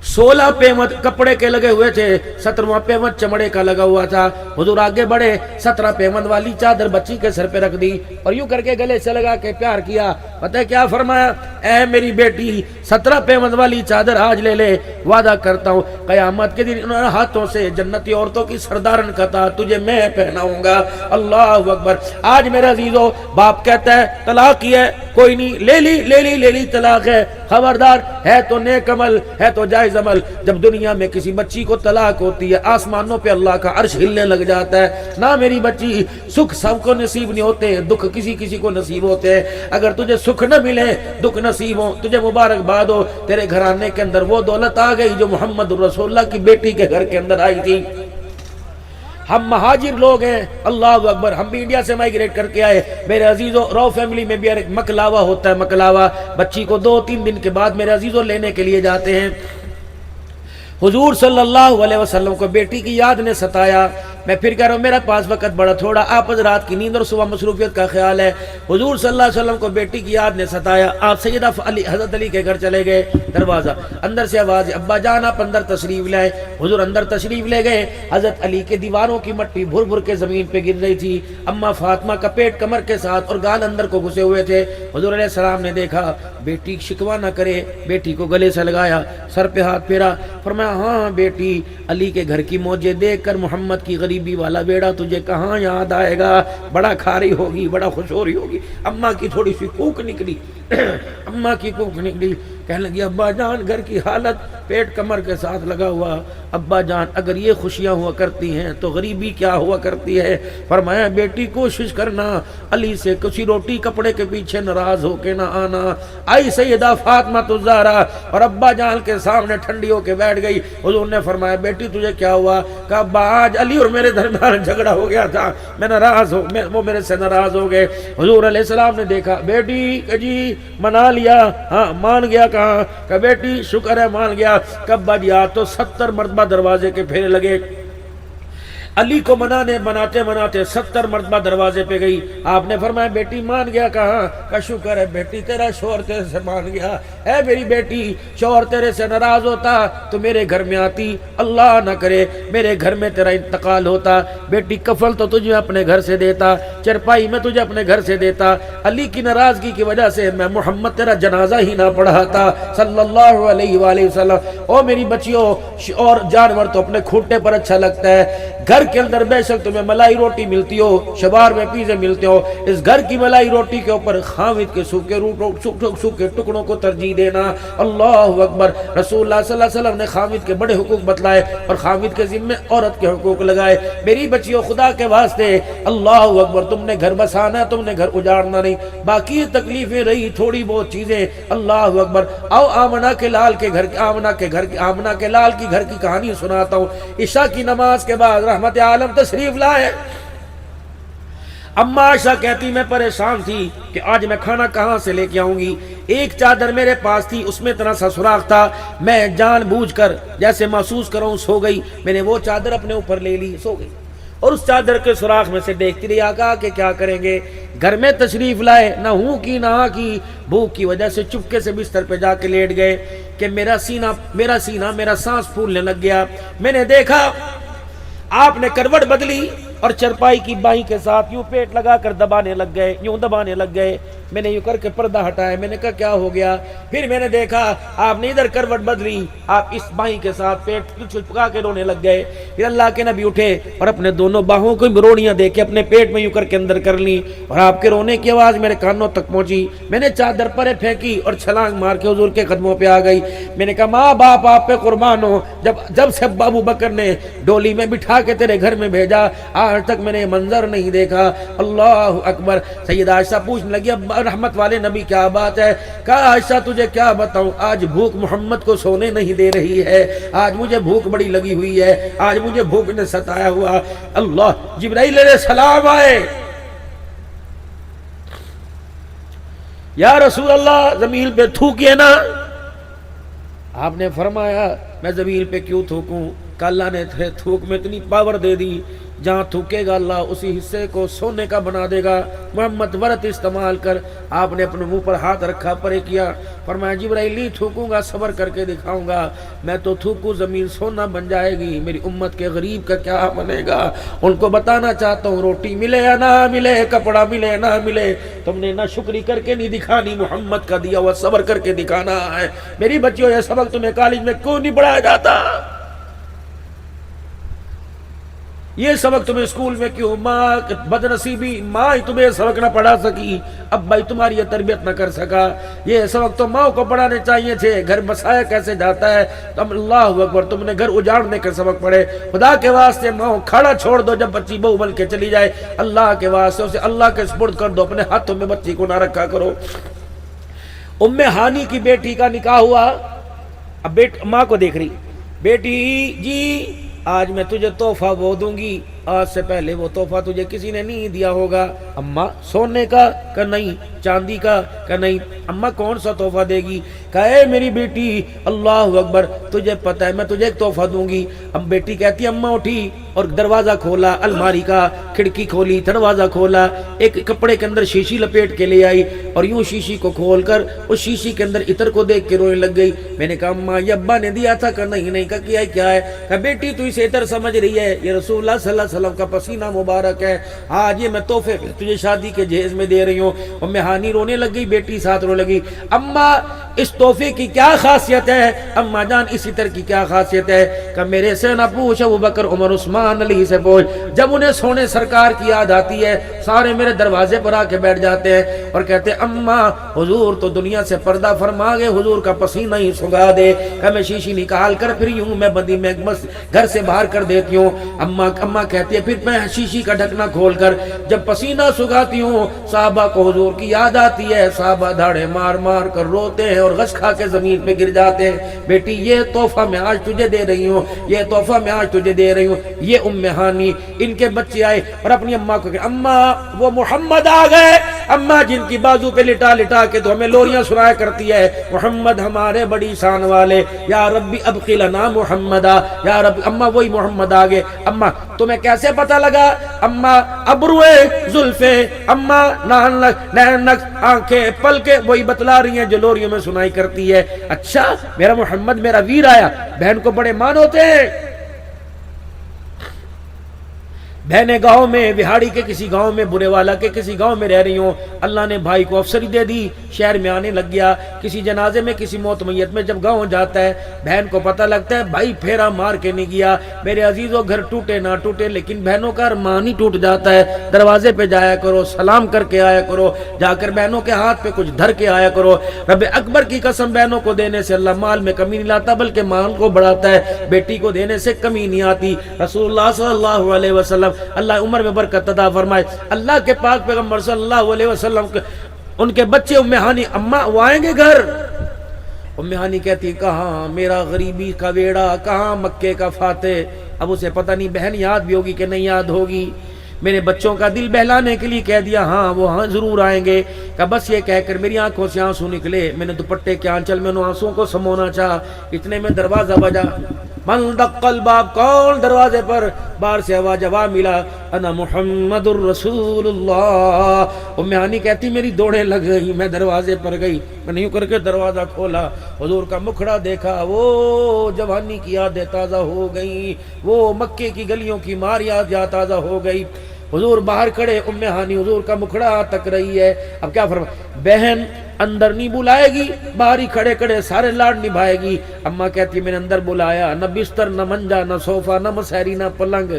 16 پیمد کپڑے کے لگے ہوئے تھے، 17واں پیمد چمڑے کا لگا ہوا تھا۔ حضور آگے بڑھے، 17 پیمد والی چادر بچی کے سر پہ رکھ دی اور یوں کر کے گلے سے لگا کے پیار کیا۔ پتہ ہے کیا فرمایا؟ اے میری بیٹی 17 پیمد والی چادر آج لے لے، وعدہ کرتا ہوں قیامت کے دن ان ہاتھوں سے جنتی عورتوں کی سردارن کا تاج تجھے میں پہناؤں گا۔ اللہ اکبر۔ آج میرے عزیزو باپ کہتا ہے طلاق کی ہے، کوئی نہیں، لے لی طلاق ہے، خبردار ہے تو نیک عمل ہے تو جائز عمل۔ جب دنیا میں کسی بچی کو طلاق ہوتی ہے آسمانوں پہ اللہ کا عرش ہلنے لگ جاتا ہے۔ نہ میری بچی، سکھ سب کو نصیب نہیں ہوتے، دکھ کسی کو نصیب ہوتے ہیں۔ اگر تجھے سکھ نہ ملے، دکھ نصیب ہو، تجھے مبارکباد ہو، تیرے گھرانے کے اندر وہ دولت آ گئی جو محمد رسول اللہ کی بیٹی کے گھر کے اندر آئی تھی۔ ہم مہاجر لوگ ہیں، اللہ اکبر، ہم بھی انڈیا سے مائگریٹ کر کے آئے۔ میرے عزیزوں رو فیملی میں بھی ایک مکلاوا ہوتا ہے، مکلاوا بچی کو 2-3 دن کے بعد میرے عزیزوں لینے کے لیے جاتے ہیں۔ حضور صلی اللہ علیہ وسلم کو بیٹی کی یاد نے ستایا۔ میں پھر کہہ رہا ہوں میرا پاس وقت بڑا تھوڑا، آپ رات کی نیند اور صبح مصروفیت کا خیال ہے۔ حضور صلی اللہ علیہ وسلم کو بیٹی کی یاد نے ستایا، آپ سیدہ حضرت علی کے گھر چلے گئے، دروازہ اندر سے آواز، ابا جان آپ اندر تشریف لائے۔ حضور اندر تشریف لے گئے، حضرت علی کے دیواروں کی مٹی بھر بھر کے زمین پہ گر رہی تھی، اما فاطمہ کا پیٹ کمر کے ساتھ اور گال اندر کو گھسے ہوئے تھے۔ حضور علیہ السلام نے دیکھا بیٹی شکوہ نہ کرے، بیٹی کو گلے سے لگایا، سر پہ ہاتھ پھیرا، فرمایا ہاں بیٹی، علی کے گھر کی موجیں دیکھ کر محمد کی غریبی والا بیڑا تجھے کہاں یاد آئے گا، بڑا کھاری ہوگی، بڑا خوش ہو رہی ہوگی۔ اماں کی تھوڑی سی کوک نکلی اماں کی کوک نکلی، کہنے لگی ابا جان گھر کی حالت، پیٹ کمر کے ساتھ لگا ہوا، ابا جان اگر یہ خوشیاں ہوا کرتی ہیں تو غریبی کیا ہوا کرتی ہے۔ فرمایا بیٹی کوشش کرنا علی سے کسی روٹی کپڑے کے پیچھے ناراض ہو کے نہ آنا۔ آئی سیدہ فاطمہ الزہرا اور ابا جان کے سامنے ٹھنڈی ہو کے بیٹھ گئی۔ حضور نے فرمایا بیٹی تجھے کیا ہوا؟ کہا ابا آج علی اور میرے درمیان جھگڑا ہو گیا تھا، میں ناراض ہو، وہ میرے سے ناراض ہو گئے۔ حضور علیہ السلام نے دیکھا بیٹی کہ جی منا لیا، ہاں مان گیا، کہاں کہ بیٹی شکر ہے مان گیا۔ کب بجیا تو 70 مرتبہ دروازے کے پھیرے لگے، علی کو مناتے 70 مرتبہ دروازے پہ گئی۔ آپ نے فرمایا بیٹی مان گیا، کہاں کا شکر ہے بیٹی تیرا شوہر تیرے سے مان گیا۔ اے میری بیٹی شوہر تیرے سے ناراض ہوتا تو میرے گھر میں آتی، اللہ نہ کرے میرے گھر میں تیرا انتقال ہوتا، بیٹی کفل تو تجھے اپنے گھر سے دیتا، چرپائی میں تجھے اپنے گھر سے دیتا، علی کی ناراضگی کی وجہ سے میں محمد تیرا جنازہ ہی نہ پڑھاتا صلی اللہ علیہ وآلہ وسلم۔ او میری بچیوں، اور جانور تو اپنے کھوٹے پر اچھا لگتا ہے، گھر کے اندر بے شک تمہیں ملائی روٹی ملتی ہو، شبار میں پیزے ملتے ہو، اس گھر کی ملائی روٹی کے اوپر خامد کے سوکھے ٹکڑوں کو ترجیح دینا۔ اللہ اکبر۔ رسول اللہ صلی اللہ علیہ وسلم نے خامد کے بڑے حقوق بتلائے اور خامد کے ذمے عورت کے حقوق لگائے۔ میری بچیوں خدا کے واسطے اللہ اکبر، تم نے گھر بسانا، تم نے گھر اجاڑنا نہیں، باقی تکلیفیں رہی تھوڑی بہت چیزیں، اللہ اکبر۔ آؤ آمنہ کے لال کے گھر کی گھر کی کہانی سناتا ہوں۔ عشاء کی نماز کے بعد رحمت عالم تشریف لائے، اما عائشہ کہتی میں پریشان تھی کہ آج میں کھانا کہاں سے لے کے آؤں گی۔ ایک چادر میرے پاس تھی، اس میں اتنا سا سوراخ تھا، میں جان بوجھ کر جیسے محسوس کروں سو گئی، میں نے وہ چادر اپنے اوپر لے لی، سو گئی، اور اس چادر کے سوراخ میں سے دیکھتی رہی۔ آقا کہ کیا کریں گے، گھر میں تشریف لائے، نہ ہوں کی نہ ہاں کی، بھوک کی وجہ سے چپکے سے بستر پہ جا کے لیٹ گئے کہ میرا سینہ میرا سانس پھولنے لگ گیا۔ میں نے دیکھا آپ نے کروٹ بدلی، اور چرپائی کی بائی کے ساتھ یوں پیٹ لگا کر دبانے لگ گئے، یوں دبانے لگ گئے۔ میں نے یوں کر کے پردہ ہٹایا، میں نے کہا کیا ہو گیا؟ پھر میں نے دیکھا آپ نے ادھر کروٹ بدلی، آپ اس بائی کے ساتھ پیٹ چھپکا کے رونے لگ گئے۔ پھر اللہ کے نبی اٹھے اور اپنے دونوں باہوں کو روڑیاں دے کے اپنے پیٹ میں یوں کر کے اندر کر لی، اور آپ کے رونے کی آواز میرے کانوں تک پہنچی۔ میں نے چادر پرے پھینکی اور چھلانگ مار کے حضور کے قدموں پہ آ گئی۔ میں نے کہا ماں باپ آپ پہ قربان ہو، جب سے ابو بکر نے ڈولی میں بٹھا کے تیرے گھر میں بھیجا، آج تک میں نے منظر نہیں دیکھا۔ اللہ اکبر۔ سیدہ عائشہ پوچھنے لگی اب رحمت والے نبی کیا بات ہے؟ کہا عائشہ تجھے کیا بتاؤں، آج بھوک محمد کو سونے نہیں دے رہی ہے، آج مجھے بھوک بڑی لگی ہوئی ہے، آج مجھے بھوک نے ستایا ہوا۔ اللہ، جبرائیل علیہ السلام آئے، یا رسول اللہ زمین پہ تھوکیے نا۔ آپ نے فرمایا میں زمین پہ کیوں تھوکوں؟ کہ اللہ نے تھوک میں اتنی پاور دے دی، جہاں تھوکے گا اللہ اسی حصے کو سونے کا بنا دے گا۔ محمد ورت استعمال کر۔ آپ نے اپنے منہ پر ہاتھ رکھا، پرے کیا، فرمایا جبرائیل نہیں تھوکوں گا، صبر کر کے دکھاؤں گا، میں تو تھوکوں زمین سونا بن جائے گی، میری امت کے غریب کا کیا بنے گا؟ ان کو بتانا چاہتا ہوں روٹی ملے یا نہ ملے، کپڑا ملے یا نہ ملے، تم نے نہ شکری کر کے نہیں دکھانی، محمد کا دیا ہوا صبر کر کے دکھانا ہے۔ میری بچیوں یہ سبق تمہیں کالج میں کیوں نہیں پڑھایا جاتا؟ یہ سبق تمہیں اسکول میں کیوں؟ ماں بدنصیبی، ماں ہی تمہیں سبق نہ پڑھا سکی، اب بھائی تمہاری یہ تربیت نہ کر سکا۔ یہ سبق تو ماں کو پڑھانے چاہیے تھے، گھر بسایا کیسے جاتا ہے۔ تم اللہ اکبر، تم نے گھر اجاڑنے کے سبق پڑھے۔ خدا کے واسطے ماں کھڑا چھوڑ دو، جب بچی بہو بن کے چلی جائے، اللہ کے واسطے اسے اللہ کے سپرد کر دو، اپنے ہاتھوں میں بچی کو نہ رکھا کرو۔ ام ہانی کی بیٹی کا نکاح ہوا، اب ماں کو دیکھ رہی، بیٹی جی آج میں تجھے تحفہ وہ دوں گی، آج سے پہلے وہ تحفہ تجھے کسی نے نہیں دیا ہوگا۔ اماں سونے کا؟ کہ نہیں۔ چاندی کا؟ کہ نہیں۔ اماں کون سا تحفہ دے گی؟ کہے میری بیٹی اللہ اکبر، تجھے پتہ ہے میں تجھے ایک تحفہ دوں گی۔ اب بیٹی کہتی اماں اٹھی اور دروازہ کھولا، الماری کا کھڑکی کھولی، دروازہ کھولا، ایک کپڑے کے اندر شیشی لپیٹ کے لے آئی اور یوں شیشی کو کھول کر اس شیشی کے اندر عطر کو دیکھ کے رونے لگ گئی۔ میں نے کہا اماں یہ ابا نے دیا تھا؟ کہ نہیں۔ نہیں۔ کہا کیا ہے؟ کہا بیٹی تو اسے عطر سمجھ رہی ہے، یہ رسول اللہ صلی اللہ علیہ وسلم کا پسینہ مبارک ہے، آج یہ میں تحفے تجھے شادی کے جہیز میں دے رہی ہوں۔ ام ہانی رونے لگ گئی، بیٹی ساتھ رونے لگی۔ اماں اس تحفے کی کیا خاصیت ہے؟ اماں جان اس عطر کی کیا خاصیت ہے؟ کہ میرے سے نہ پوچھ، ابو بکر عمر عثمان علی سے پوچھ، جب انہیں سونے سرکار کی یاد آتی ہے سارے میرے دروازے پر آ کے بیٹھ جاتے ہیں اور کہتے ہیں اماں حضور تو دنیا سے پردہ فرما گئے، حضور کا پسینہ ہی سکھا دے۔ کہ میں شیشی نکال کر پھر یوں میں بندی میں گھر سے باہر کر دیتی ہوں۔ اماں کہتی ہے پھر میں شیشی کا ڈھکنا کھول کر جب پسینہ سکھاتی ہوں، صحابہ کو حضور کی یاد آتی ہے، صحابہ دھاڑے مار مار کر روتے ہیں اور غش کھا کے زمین پہ گر جاتے ہیں۔ بیٹی یہ تحفہ میں آج تجھے دے رہی ہوں، یہ تحفہ میں آج تجھے دے رہی ہوں۔ یہ ام ہانی، ان کے بچے آئے اور اپنی اماں کو کہ اماں وہ محمد آ گئے۔ اماں جن کی بازو پہ لٹا لٹا کے تو ہمیں لوریاں سنایا کرتی ہے، محمد ہمارے بڑی شان والے، یا ربی ابقی لنا محمدا، یا رب۔ اماں وہی محمد آ گئے۔ اماں تمہیں کیسے پتہ لگا؟ اماں ابروئے زلفے، اماں نین نقص آنکھیں پلکیں وہی بتلا رہی ہیں جو لوریوں میں سنائی کرتی ہے۔ اچھا میرا محمد میرا ویر آیا۔ بہن کو بڑے مان ہوتے ہیں۔ بہنیں گاؤں میں بہاڑی کے کسی گاؤں میں، برے والا کے کسی گاؤں میں رہ رہی ہوں، اللہ نے بھائی کو افسری دے دی، شہر میں آنے لگ گیا، کسی جنازے میں کسی موت میت میں جب گاؤں جاتا ہے بہن کو پتہ لگتا ہے بھائی پھیرا مار کے نہیں گیا۔ میرے عزیزوں گھر ٹوٹے نہ ٹوٹے لیکن بہنوں کا ارمان ہی ٹوٹ جاتا ہے۔ دروازے پہ جایا کرو، سلام کر کے آیا کرو، جا کر بہنوں کے ہاتھ پہ کچھ دھر کے آیا کرو۔ رب اکبر کی قسم بہنوں کو دینے سے اللہ مال میں کمی نہیں لاتا بلکہ مال کو بڑھاتا ہے، بیٹی کو دینے سے کمی نہیں آتی۔ رسول اللہ صلی اللہ علیہ وسلم اللہ عمر میں برکت عطا فرمائے، اللہ کے پاک پیغمبر صلی اللہ علیہ وسلم ان کے بچے ام ہانی اماں وہ آئیں گے گھر۔ ام ہانی کہتی کہاں میرا غریبی کا ویڑا، کہاں مکے کا فاتح۔ اب اسے پتہ نہیں بہن یاد بھی ہوگی کہ نہیں یاد ہوگی۔ میرے بچوں کا دل بہلانے کے لیے کہہ دیا ہاں وہ ہاں ضرور آئیں گے۔ کہ بس یہ کہہ کر میری آنکھوں سے آنسو نکلے، میں نے دوپٹے کے آنچل میں ان آنسوؤں کو سمونا چاہا، اتنے میں دروازہ بجا۔ من دق الباب، کون دروازے پر؟ باہر سے آواز جواب ملا، انا محمد الرسول اللہ۔ ام ہانی کہتی میری دوڑیں لگ گئی، میں دروازے پر گئی، میں نے یوں کر کے دروازہ کھولا، حضور کا مکھڑا دیکھا، وہ جوانی کی یادیں تازہ ہو گئی، وہ مکے کی گلیوں کی مار یاد تازہ ہو گئی۔ حضور باہر کھڑے، ام ہانی حضور کا مکھڑا تک رہی ہے۔ اب کیا فرما، بہن اندر نہیں بلائے گی، باہر ہی کھڑے کھڑے سارے لاڈ نبھائے گی۔ اماں کہتی میں نے اندر بلایا، نہ بستر نہ منجا نہ صوفہ نہ مسہری نہ پلنگ۔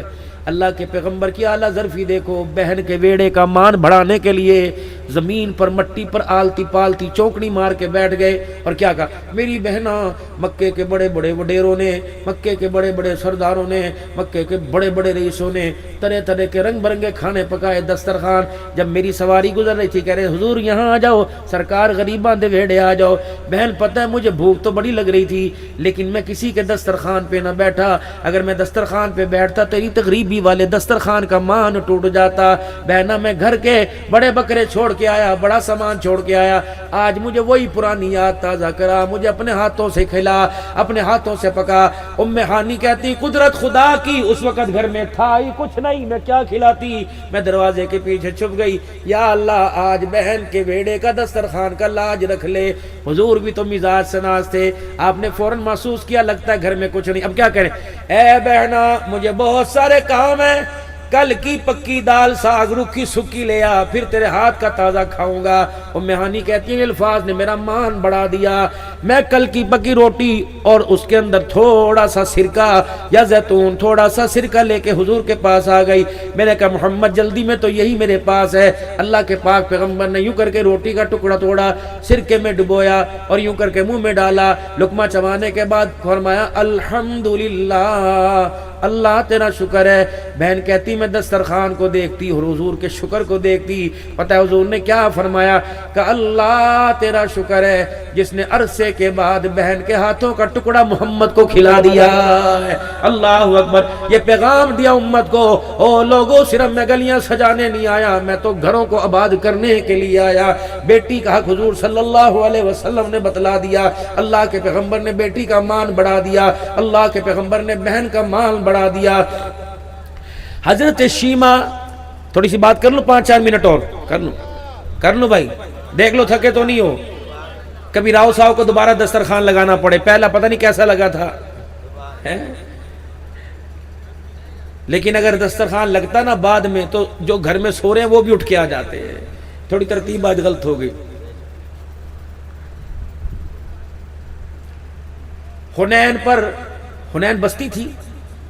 اللہ کے پیغمبر کی اعلیٰ ظرفی دیکھو، بہن کے ویڑے کا مان بڑھانے کے لیے زمین پر مٹی پر آلتی پالتی چونکڑی مار کے بیٹھ گئے، اور کیا کہا، میری بہنا، مکے کے بڑے بڑے وڈیروں نے، مکے کے بڑے بڑے سرداروں نے، مکے کے بڑے بڑے رئیسوں نے طرح طرح کے رنگ برنگے کھانے پکائے، دسترخوان۔ جب میری سواری گزر رہی تھی کہہ رہے حضور یہاں آ جاؤ، سرکار غریباں دے ویڑے آ جاؤ۔ بہن پتہ ہے مجھے بھوک تو بڑی لگ رہی تھی، لیکن میں کسی کے دسترخوان پہ نہ بیٹھا، اگر میں دسترخوان پہ بیٹھتا تیری تغریبی والے دسترخوان کا مان ٹوٹ جاتا۔ بہنا میں گھر کے بڑے بکرے چھوڑ کے آیا، بڑا سامان چھوڑ کے آیا، آج مجھے وہی پرانی یاد تازہ کرا، مجھے اپنے ہاتھوں سے کھلا، اپنے ہاتھوں سے پکا۔ ام ہانی کہتی قدرت خدا کی، اس وقت گھر میں تھا ہی کچھ نہیں، میں کیا کھلاتی؟ میں دروازے کے پیچھے چھپ گئی، یا اللہ آج بہن کے بیڑے کا دسترخوان کا لاج رکھ لے۔ حضور بھی تو مزاج سناز تھے، آپ نے فوراً محسوس کیا لگتا ہے گھر میں کچھ نہیں، اب کیا کریں؟ اے بہنا مجھے بہت سارے کام ہیں، کل کی پکی دال ساگ روکھی سکی لے آ، پھر تیرے ہاتھ کا تازہ کھاؤں گا۔ ام ہانی کہتی ہیں الفاظ نے میرا مان بڑھا دیا، میں کل کی پکی روٹی اور اس کے اندر تھوڑا سا سرکہ یا زیتون، تھوڑا سا سرکہ لے کے حضور کے پاس آ گئی۔ میں نے کہا محمد جلدی میں تو یہی میرے پاس ہے۔ اللہ کے پاک پیغمبر نے یوں کر کے روٹی کا ٹکڑا توڑا، سرکے میں ڈبویا اور یوں کر کے منہ میں ڈالا، لقمہ چبانے کے بعد فرمایا الحمدللہ، اللہ تیرا شکر ہے۔ بہن کہتی میں دسترخوان کو دیکھتی اور حضور کے شکر کو دیکھتی، پتہ ہے حضور نے کیا فرمایا کہ اللہ تیرا شکر ہے جس نے عرصے کے بعد بہن کے ہاتھوں کا ٹکڑا محمد کو کھلا دیا ہے۔ اللہ اکبر، یہ پیغام دیا امت کو، او لوگوں صرف میں گلیاں سجانے نہیں آیا، میں تو گھروں کو آباد کرنے کے لیے آیا۔ بیٹی کا حق حضور صلی اللہ علیہ وسلم نے بتلا دیا، اللہ کے پیغمبر نے بیٹی کا مان بڑھا دیا، اللہ کے پیغمبر نے بہن کا مان بڑھا دیا۔ حضرت شیمہ، تھوڑی سی بات کر لوں، 5-4 منٹ اور کر لوں بھائی، دیکھ لو تھکے تو نہیں ہو۔ کبھی راؤ صاحب کو دوبارہ دسترخوان لگانا پڑے، پہلا پتہ نہیں کیسا لگا تھا، لیکن اگر دسترخوان لگتا نا بعد میں تو جو گھر میں سو رہے ہیں وہ بھی اٹھ کے آ جاتے ہیں۔ تھوڑی ترتیب آج غلط ہو گئی۔ حنین بستی تھی،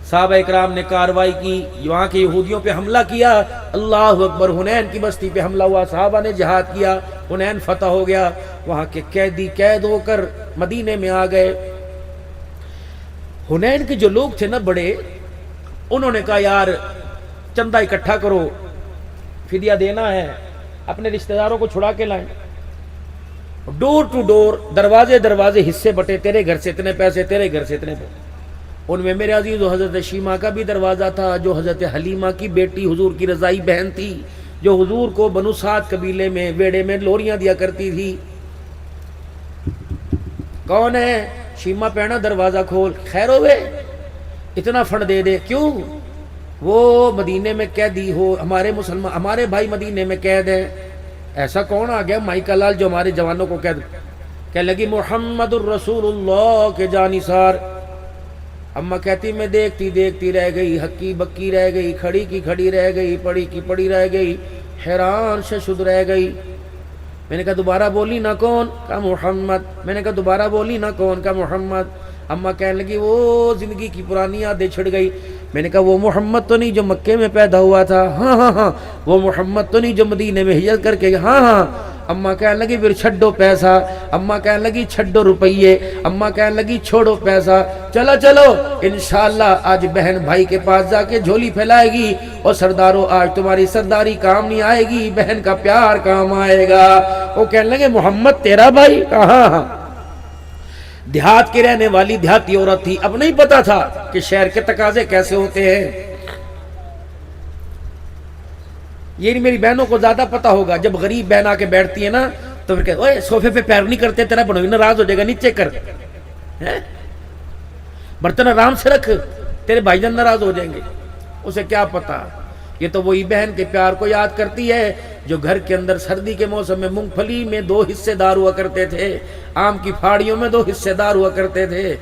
صحابہ اکرام نے کاروائی کی، وہاں کے یہودیوں پہ حملہ کیا، اللہ اکبر، حنین کی بستی پہ حملہ ہوا، صحابہ نے جہاد کیا، حنین فتح ہو گیا، وہاں کے قیدی قید ہو کر مدینے میں آ گئے۔ حنین کے جو لوگ تھے نا بڑے، انہوں نے کہا یار چندہ اکٹھا کرو، فدیہ دینا ہے، اپنے رشتہ داروں کو چھڑا کے لائیں۔ ڈور ٹو ڈور، دروازے دروازے حصے بٹے، تیرے گھر سے اتنے پیسے، تیرے گھر سے اتنے پیسے۔ ان میں میرے عزیز و حضرت شیمہ کا بھی دروازہ تھا، جو حضرت حلیمہ کی بیٹی حضور کی رضائی بہن تھی، جو حضور کو بنو سعد قبیلے میں ویڑے میں لوریاں دیا کرتی تھی۔ کون ہے؟ شیمہ پہنا دروازہ کھول، خیر ہوئے اتنا فنڈ دے دے، کیوں؟ وہ مدینے میں قیدی ہو، ہمارے مسلمان، ہمارے بھائی مدینے میں قید ہیں۔ ایسا کون آ گیا مائی کا لال جو ہمارے جوانوں کو قید؟ کہنے لگی محمد الرسول اللہ کے جانثار۔ اماں کہتی میں دیکھتی رہ گئی، ہکی بکی رہ گئی، کھڑی کی کھڑی رہ گئی، پڑی کی پڑی رہ گئی، حیران شد رہ گئی۔ میں نے کہا دوبارہ بولی نہ کون؟ کہا محمد۔ میں نے کہا دوبارہ بولی نہ کون؟ کہا محمد۔ اماں کہنے لگی وہ زندگی کی پرانی یادیں چھڑ گئی۔ میں نے کہا وہ محمد تو نہیں جو مکے میں پیدا ہوا تھا؟ ہاں، وہ محمد تو نہیں جو مدینے میں ہجرت کر کے؟ ہاں۔ اماں کہنے لگی پھر چھڈو پیسہ، اماں کہنے لگی چھڈو روپیے، اماں کہنے لگی چھوڑو پیسہ، چلو انشاءاللہ آج بہن بھائی کے پاس جا کے جھولی پھیلائے گی، اور سرداروں آج تمہاری سرداری کام نہیں آئے گی، بہن کا پیار کام آئے گا۔ وہ کہنے لگے محمد تیرا بھائی؟ ہاں۔ دیہات کی رہنے والی دیہاتی عورت تھی، اب نہیں پتا تھا کہ شہر کے تقاضے کیسے ہوتے ہیں۔ یہ میری بہنوں کو زیادہ پتا ہوگا، جب غریب بہن آ کے بیٹھتی ہے نا تو پھر کہتے اوے صوفے پہ پیر نہیں کرتے، تیرا بنوئی ناراض ہو جائے گا، نیچے کر۔ برتن آرام سے رکھ، تیرے بھائی جان ناراض ہو جائیں گے۔ اسے کیا پتا، یہ تو وہی بہن کے پیار کو یاد کرتی ہے جو گھر کے اندر سردی کے موسم میں مونگ پھلی میں 2 حصے دار ہوا کرتے تھے، آم کی پھاڑیوں میں 2 حصے دار ہوا کرتے تھے۔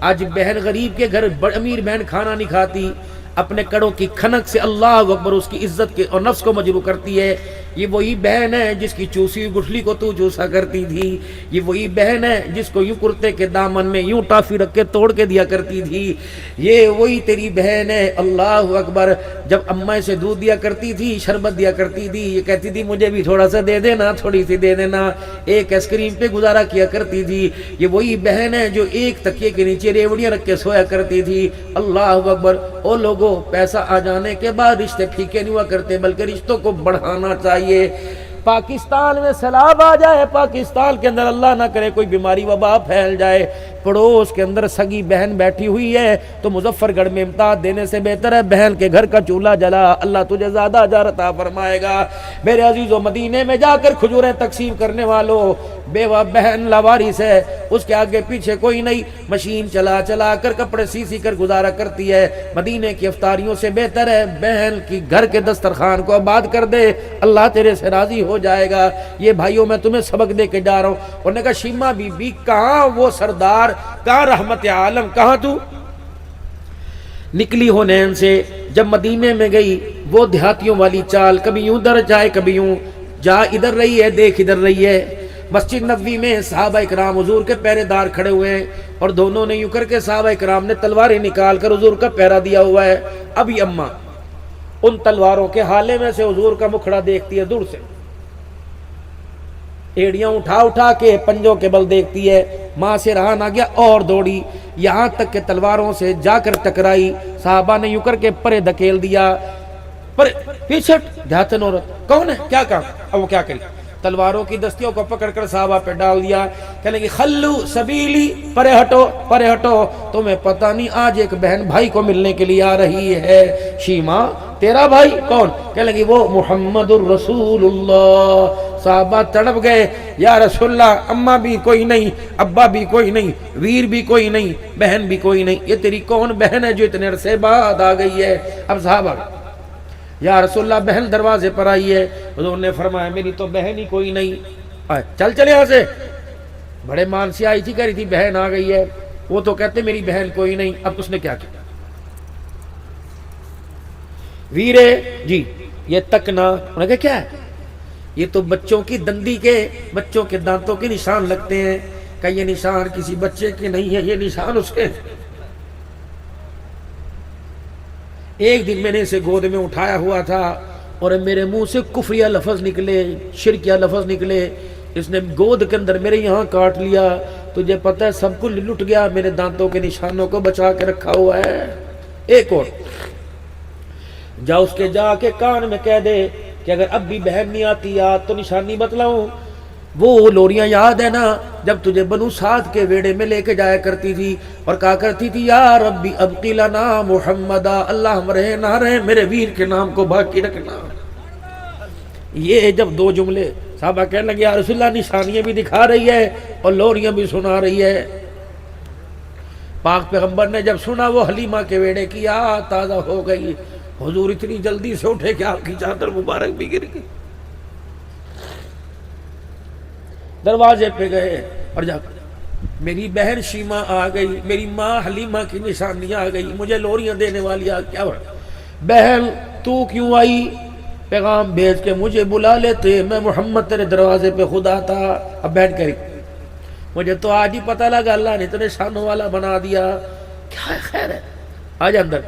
آج بہن غریب کے گھر امیر بہن کھانا نہیں کھاتی، اپنے کڑوں کی کھنک سے اللہ اکبر اس کی عزت کے اور نفس کو مجروح کرتی ہے۔ یہ وہی بہن ہے جس کی چوسی ہوئی گٹھلی کو تو چوسا کرتی تھی، یہ وہی بہن ہے جس کو یوں کرتے کے دامن میں یوں ٹافی رکھ کے توڑ کے دیا کرتی تھی، یہ وہی تیری بہن ہے۔ اللہ اکبر، جب اماں سے دودھ دیا کرتی تھی، شربت دیا کرتی تھی، یہ کہتی تھی مجھے بھی تھوڑا سا دے دینا، تھوڑی سی دے دینا، ایک آئس کریم پہ گزارا کیا کرتی تھی۔ یہ وہی بہن ہے جو ایک تکیے کے نیچے ریوڑیاں رکھ کے سویا کرتی تھی۔ اللہ اکبر، او لوگوں، پیسہ آ جانے کے بعد رشتے پھیکے نہیں ہوا کرتے، بلکہ رشتوں کو بڑھانا چاہیے۔ پاکستان میں سیلاب آ جائے، پاکستان کے اندر اللہ نہ کرے کوئی بیماری وبا پھیل جائے، پڑوس کے اندر سگی بہن بیٹھی ہوئی ہے تو مظفر گڑھ میں امداد دینے سے بہتر ہے بہن کے گھر کا چولہا جلا، اللہ تجھے زیادہ اجر عطا فرمائے گا۔ میرے عزیزو، مدینے میں جا کر کھجوریں تقسیم کرنے والوں، بیوہ بہن لاوارث ہے، اس کے آگے پیچھے کوئی نہیں، مشین چلا چلا کر کپڑے سی کر گزارا کرتی ہے۔ مدینے کی افطاریوں سے بہتر ہے بہن کی گھر کے دسترخوان کو آباد کر دے، اللہ تیرے سے راضی ہو جائے گا۔ یہ بھائیوں، میں تمہیں سبق دے کے جا رہا ہوں۔ انہوں نے کہا شیمہ بی بی کہاں وہ سردار، کہاں رحمت عالم، کہاں تو؟ نکلی ہونین سے جب مدینے میں گئی، وہ دیہاتیوں والی چال، کبھی یوں در جائے کبھی یوں، جا ادھر رہی ہے دیکھ ادھر رہی ہے۔ مسجد نبوی میں صحابہ اکرام حضور کے پہرے دار کھڑے ہوئے ہیں، اور دونوں نے یوں کر کے صحابہ اکرام نے تلواریں نکال کر حضور کا پہرا دیا ہوا ہے۔ ابھی اماں ان تلواروں کے حالے میں سے حضور کا مکھڑا دیکھتی ہے، دور سے ایڑیاں اٹھا اٹھا کے پنجوں کے بل دیکھتی ہے، ماں سے رہا نہ گیا اور دوڑی، یہاں تک کہ تلواروں سے جا کر ٹکرائی۔ صحابہ نے یوں کر کے پرے دھکیل دیا، پر پیچھے جاتے عورت کون ہے، کیا کام؟ اب وہ کیا کری، تلواروں کی دستیوں کو پکڑ کر صحابہ پہ ڈال دیا، کہنے کی خلو سبیلی، پرے ہٹو پرے ہٹو، تمہیں پتہ نہیں آج ایک بہن بھائی کو ملنے کے لیے آ رہی ہے۔ شیمہ تیرا بھائی کون؟ کہنے لگی وہ محمد الرسول اللہ۔ صحابہ تڑپ گئے، یا رسول اللہ، اماں بھی کوئی نہیں، ابا بھی کوئی نہیں، ویر بھی کوئی نہیں، بہن بھی کوئی نہیں، یہ تیری کون بہن ہے جو اتنے عرصے بعد آ گئی ہے؟ اب صحابہ، یا رسول اللہ بہن دروازے پر آئی ہے۔ حضور نے فرمایا میری تو بہن ہی کوئی نہیں، چل یہاں سے۔ بڑے مان سے آئی تھی، کہہ رہی تھی بہن آ گئی ہے، وہ تو کہتے میری بہن کوئی نہیں۔ اب اس نے کیا کیا؟ ویرے جی یہ تکنا، انہوں نے کہا کیا ہے؟ یہ تو بچوں کی دندی کے، بچوں کے دانتوں کے نشان لگتے ہیں۔ کہ یہ نشان کسی بچے کے نہیں ہے، یہ نشان اس کے۔ ایک دن میں نے اسے گود میں اٹھایا ہوا تھا اور میرے منہ سے کفریہ لفظ نکلے، شرکیہ لفظ نکلے، اس نے گود کے اندر میرے یہاں کاٹ لیا، تجھے پتہ ہے سب کچھ لٹ گیا، میرے دانتوں کے نشانوں کو بچا کے رکھا ہوا ہے۔ ایک اور جا اس کے جا کے کان میں کہہ دے کہ اگر اب بھی بہن نہیں آتی یاد تو نشانی بتلاؤں۔ وہ لوریاں یاد ہے نا جب تجھے بنو سعد کے ویڑے میں لے کے جایا کرتی تھی اور کہا کرتی تھی یا ربی ابقی لنا محمدا، اللہ ہم رہے نہ رہے میرے ویر کے نام کو باقی رکھنا۔ یہ جب دو جملے صحابہ کہنے لگے یا رسول اللہ نشانیاں بھی دکھا رہی ہے اور لوریاں بھی سنا رہی ہے۔ پاک پیغمبر نے جب سنا وہ حلیمہ کے ویڑے کی یاد تازہ ہو گئی۔ حضور اتنی جلدی سے اٹھے کہ آپ کی چادر مبارک بھی گر گئی۔ دروازے پہ گئے اور جا میری بہن شیمہ آ گئی، میری ماں حلیمہ کی نشانیاں آ گئی، مجھے لوریاں دینے والی آ کیا بہن تو کیوں آئی؟ پیغام بھیج کے مجھے بلا لیتے، میں محمد تیرے دروازے پہ خدا تھا۔ اب بہن کری مجھے تو آج ہی پتہ لگا اللہ نے تیرے شانوں والا بنا دیا، کیا خیر ہے آج اندر۔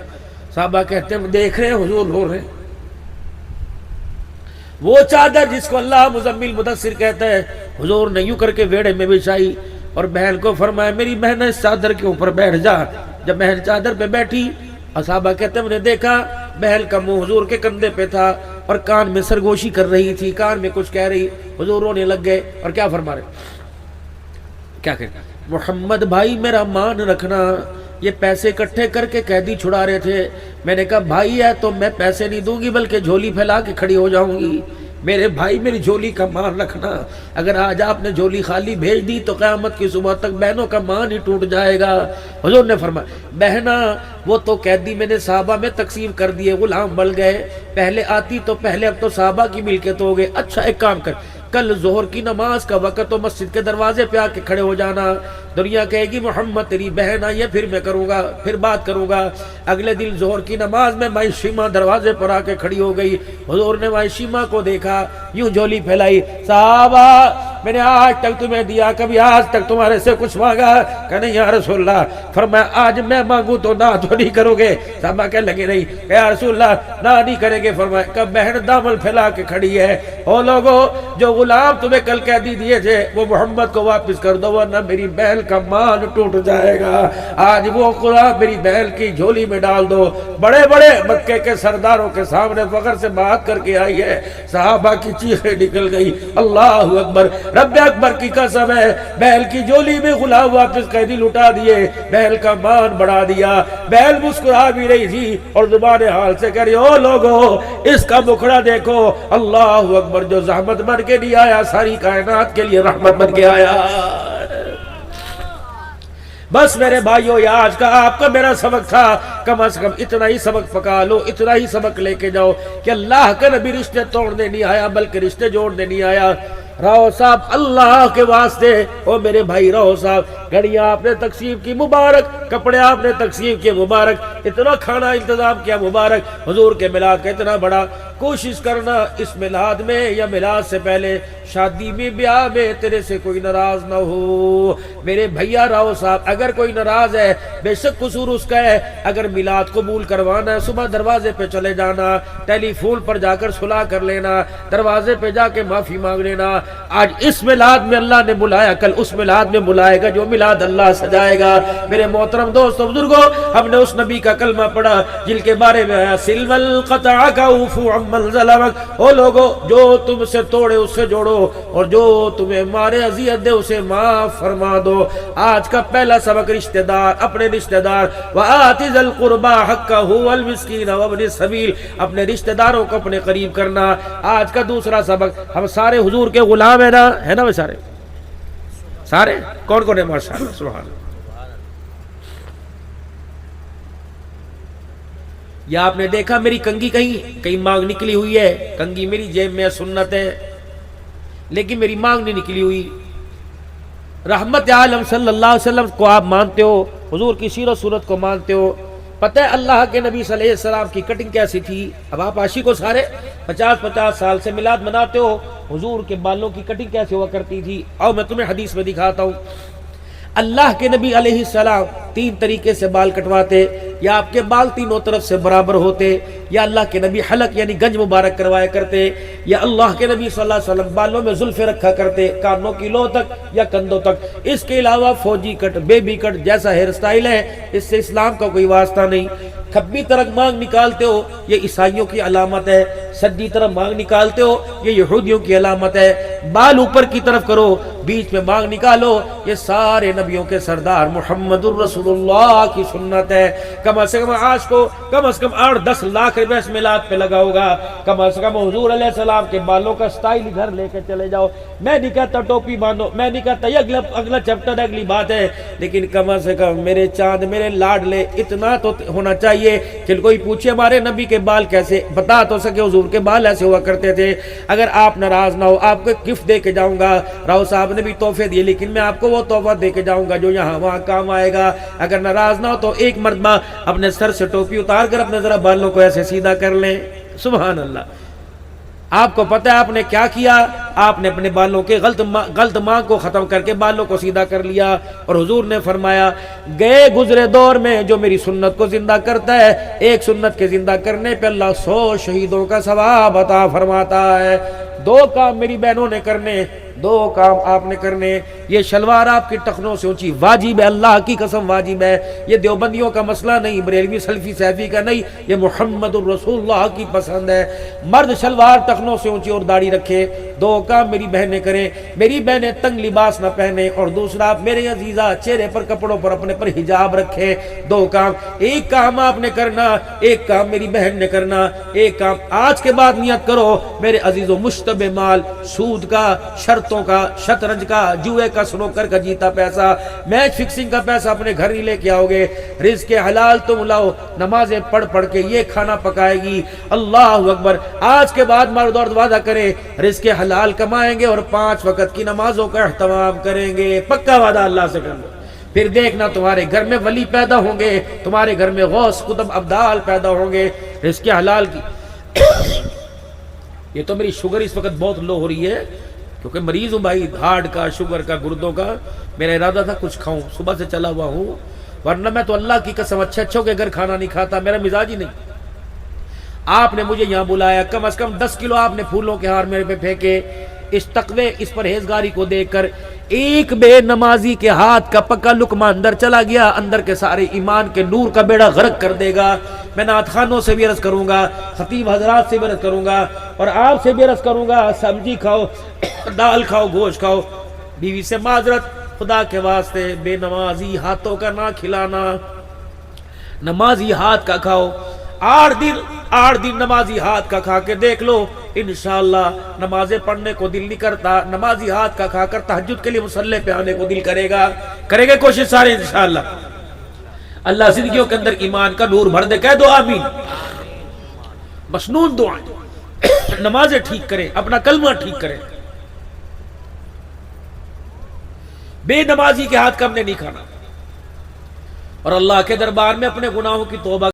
صحابہ کہتے ہیں دیکھ رہے ہیں حضور ہو رہے ہیں، وہ چادر جس کو اللہ مزمل مدثر کہتا ہے حضور نے یوں کر کے ویڑے میں بچھائی اور بہن کو فرمایا میری بہن اس چادر کے اوپر بیٹھ جا۔ جب بہن چادر پہ بیٹھی صحابہ کہتے ہیں میں نے دیکھا بہن کا منہ حضور کے کندھے پہ تھا اور کان میں سرگوشی کر رہی تھی، کان میں کچھ کہہ رہی، حضور رونے لگ گئے اور کیا فرما رہے، کیا کہتے محمد بھائی میرا مان رکھنا، یہ پیسے اکٹھے کر کے قیدی چھڑا رہے تھے، میں نے کہا بھائی ہے تو میں پیسے نہیں دوں گی بلکہ جھولی پھیلا کے کھڑی ہو جاؤں گی، میرے بھائی میری جھولی کا مان رکھنا، اگر آج آپ نے جھولی خالی بھیج دی تو قیامت کی صبح تک بہنوں کا مان ہی ٹوٹ جائے گا۔ حضور نے فرمایا بہنا وہ تو قیدی میں نے صحابہ میں تقسیم کر دیے، غلام بڑھ گئے، پہلے آتی تو پہلے اب تو صحابہ کی ملکیت ہو گئے۔ اچھا ایک کام کر، کل ظہر کی نماز کا وقت تو مسجد کے دروازے پہ آ کے کھڑے ہو جانا، دنیا کہے گی محمد تیری بہن آئی ہے، پھر میں کروں گا، پھر بات کروں گا۔ اگلے دن ظہر کی نماز میں مائی شیمہ دروازے پر آ کے کھڑی ہو گئی، حضور نے مائی شیمہ کو دیکھا، یوں جھولی پھیلائی، صحابہ میں نے آج تک تمہیں دیا، کبھی آج تک تمہارے سے کچھ مانگا؟ کہ نہیں یا رسول اللہ۔ فرمایا آج میں مانگوں تو نہ تو نہیں کرو گے؟ صحابہ کہنے لگے نہیں یا رسول اللہ نہ نہیں کریں گے۔ فرمایا کب بہن دامن پھیلا کے کھڑی ہے، او لوگو جو غلام تمہیں کل قیدی دیے تھے وہ محمد کو واپس کر دو ورنہ میری بہن کا مان ٹوٹ جائے گا۔ آج وہ غلام میری بہن کی جھولی میں ڈال دو۔ بڑے بڑے مکے کے سرداروں کے سامنے فخر سے بات کر کے آئی ہے، صحابہ کی چیخیں نکل گئی، اللہ اکبر، رب اکبر کی قسم ہے، بہن کی جھولی میں غلام واپس قیدی لٹا دیے، بہن کا مان بڑھا دیا۔ بہن مسکرا بھی رہی تھی اور زبان حال سے کہہ رہی او لوگو اس کا مکھڑا دیکھو، اللہ اکبر، جو زحمت بن کے نہیں آیا ساری کائنات کے لیے رحمت بن کے آیا۔ بس میرے بھائیو یہ آج کا آپ کا میرا سبق تھا، کم از کم اتنا ہی سبق پکا لو، اتنا ہی سبق لے کے جاؤ کہ اللہ کا نبی رشتے توڑنے نہیں آیا بلکہ رشتے جوڑنے نہیں آیا۔ راؤ صاحب اللہ کے واسطے، او میرے بھائی راؤ صاحب، گھڑیاں آپ نے تقسیم کی مبارک، کپڑے آپ نے تقسیم کیے مبارک، اتنا کھانا انتظام کیا مبارک، حضور کے میلاد کا اتنا بڑا۔ کوشش کرنا اس میلاد میں یا میلاد سے پہلے شادی میں بیاہ میں تیرے سے کوئی ناراض نہ ہو۔ میرے بھیا راؤ صاحب اگر کوئی ناراض ہے بے شک قصور اس کا ہے، اگر میلاد قبول کروانا ہے صبح دروازے پہ چلے جانا، ٹیلی فون پر جا کر صلح کر لینا، دروازے پہ جا کے معافی مانگ لینا۔ آج اس میلاد میں اللہ نے بلایا، کل اس میلاد میں بلائے گا جو میلاد اللہ سجائے گا۔ میرے محترم دوستو بزرگوں، ہم نے اس نبی کا کلمہ پڑھا جن کے بارے میں آیا سلم القطع کا اوفو عمن ظلمک، او لوگو جو تم سے توڑے اس سے جوڑو اور جو تمہیں مارے اذیت دے اسے معاف فرما دو۔ آج کا پہلا سبق رشتہ دار، اپنے رشتہ دار، وآت ذی القربى حقہ والمسکین وابن السبیل، اپنے رشتہ داروں کو اپنے قریب کرنا۔ آج کا دوسرا سبق، ہم سارے حضور کے غلام ہیں نا، ہے نا وہ سارے سارے کون کون ہے ماشاءاللہ سبحان اللہ۔ یا آپ نے دیکھا میری کنگھی کہیں مانگ نکلی ہوئی ہے، کنگھی میری جیب میں سنت ہے لیکن میری مانگ نہیں نکلی ہوئی۔ رحمت عالم صلی اللہ علیہ وسلم کو آپ مانتے ہو، حضور کی سیرت و صورت کو مانتے ہو، پتہ ہے اللہ کے نبی صلی اللہ علیہ وسلم کی کٹنگ کیسی تھی؟ اب آپ عاشق ہو سارے 50 سال سے میلاد مناتے ہو، حضور کے بالوں کی کٹنگ کیسے ہوا کرتی تھی؟ اور میں تمہیں حدیث میں دکھاتا ہوں۔ اللہ کے نبی علیہ السلام 3 طریقے سے بال کٹواتے، یا آپ کے بال تینوں طرف سے برابر ہوتے، یا اللہ کے نبی حلق یعنی گنج مبارک کروایا کرتے، یا اللہ کے نبی صلی اللہ علیہ وسلم بالوں میں زلفیں رکھا کرتے کانوں کی لو تک یا کندھوں تک۔ اس کے علاوہ فوجی کٹ، بیبی کٹ جیسا ہیئر سٹائل ہے اس سے اسلام کا کوئی واسطہ نہیں۔ کھبی طرف مانگ نکالتے ہو یہ عیسائیوں کی علامت ہے، سجی طرف مانگ نکالتے ہو یہ یہودیوں کی علامت ہے۔ بال اوپر کی طرف کرو، بیچ میں مانگ نکالو، یہ سارے نبیوں کے سردار محمد الرسول اللہ کی سنت ہے۔ کم از کم آج کو کم از کم 8-10 لاکھ روپے اس میلاد پہ لگا ہوگا۔ کم از کم حضور علیہ السلام کے بالوں کا سٹائل گھر لے کے چلے جاؤ۔ میں نہیں کہتا ٹوپی باندھو، میں نہیں کہتا یہ اگلا چیپٹر اگلی بات ہے، لیکن کم از کم میرے چاند میرے لاڈلے اتنا تو ہونا چاہیے کہ کوئی پوچھے ہمارے نبی کے بال کیسے، بتا تو سکے حضور کے بال ایسے ہوا کرتے تھے۔ اگر آپ ناراض نہ ہو آپ کو گفٹ دے کے جاؤں گا، راؤ صاحب نے بھی تحفے دیے لیکن میں آپ کو وہ تحفہ دے کے جاؤں گا جو یہاں وہاں کام آئے گا۔ اگر ناراض نہ ہو تو ایک مرتبہ اپنے سر سے ٹوپی اتار کر اپنے ذرا بالوں کو ایسے سیدھا کر لیں، سبحان اللہ۔ آپ کو پتہ ہے آپ نے کیا کیا؟ آپ نے اپنے بالوں کے غلط ماں کو ختم کر کے بالوں کو سیدھا کر لیا، اور حضور نے فرمایا گئے گزرے دور میں جو میری سنت کو زندہ کرتا ہے، ایک سنت کے زندہ کرنے پہ اللہ 100 شہیدوں کا ثواب عطا فرماتا ہے۔ 2 کام میری بہنوں نے کرنے، دو کام آپ نے کرنے. یہ شلوار آپ کی ٹخنوں سے اونچی واجب ہے, اللہ کی قسم واجب ہے. یہ دیوبندیوں کا مسئلہ نہیں, بریلوی سلفی سیفی کا نہیں, یہ محمد الرسول اللہ کی پسند ہے. مرد شلوار ٹخنوں سے اونچی اور داڑھی رکھے. دو کام میری بہنیں کریں, میری بہنیں تنگ لباس نہ پہنے, اور دوسرا میرے عزیزہ چہرے پر کپڑوں پر اپنے پر حجاب رکھے. دو کام, ایک کام آپ نے کرنا, ایک کام میری بہن نے کرنا. ایک کام آج کے بعد نیت کرو میرے عزیزو, مشتبہ مال, سود کا, شرطوں کا, شطرنج کا, جوئے کا, سنوکر کا جیتا پیسہ, میچ فکسنگ کا پیسہ اپنے گھر ہی لے کے آؤ گے. رزق حلال تم لاؤ, نمازیں پڑھ پڑھ کے یہ کھانا پکائے گی. اللہ اکبر. آج کے بعد مرد عورت وعدہ کرے رزق حلال کمائیں گے اور 5 وقت کی نمازوں کا اہتمام کریں گے. پکا وعدہ اللہ سے کر لو. پھر دیکھنا تمہارے گھر میں ولی پیدا ہوں گے, تمہارے گھر میں غوث قطب ابدال پیدا ہوں گے. رزق حلال کی. یہ تو میری شوگر اس وقت بہت لو ہو رہی ہے کیونکہ مریض ہوں بھائی, ہارٹ کا, شوگر کا, گردوں کا. میرا ارادہ تھا کچھ کھاؤں, صبح سے چلا ہوا ہوں, ورنہ میں تو اللہ کی قسم اچھے اچھوں کے گھر کھانا نہیں کھاتا, میرا مزاج ہی نہیں. آپ نے مجھے یہاں بلایا, کم از کم 10 کلو آپ نے پھولوں کے ہار میرے پہ پھینکے. اس تقوی, اس پرہیزگاری کو دیکھ کر ایک بے نمازی کے ہاتھ کا پکا لقمہ اندر چلا گیا, اندر کے سارے ایمان کے نور کا بیڑا غرق کر دے گا. میں نعت خوانوں سے بھی عرض کروں گا, خطیب حضرات سے بھی عرض کروں گا, اور آپ سے بھی عرض کروں گا, سبزی کھاؤ, دال کھاؤ, گوشت کھاؤ. بیوی سے معذرت, خدا کے واسطے بے نمازی ہاتھوں کا نہ کھلانا, نمازی ہاتھ کا کھاؤ. 8 دن نمازی ہاتھ کا کھا کے دیکھ لو, انشاءاللہ نمازیں پڑھنے کو دل نہیں کرتا, نمازی ہاتھ کا کھا کر تہجد کے لیے مصلی پہ آنے کو دل کرے گا. کریں گے کوشش سارے انشاءاللہ. اللہ زندگیوں کے اندر ایمان کا نور بھر دے. کہہ دو آمین. مسنون دعائیں, نمازیں ٹھیک کریں, اپنا کلمہ ٹھیک کریں. بے نمازی کے ہاتھ کا ہم نے نہیں کھانا, اور اللہ کے دربار میں اپنے گناہوں کی توبہ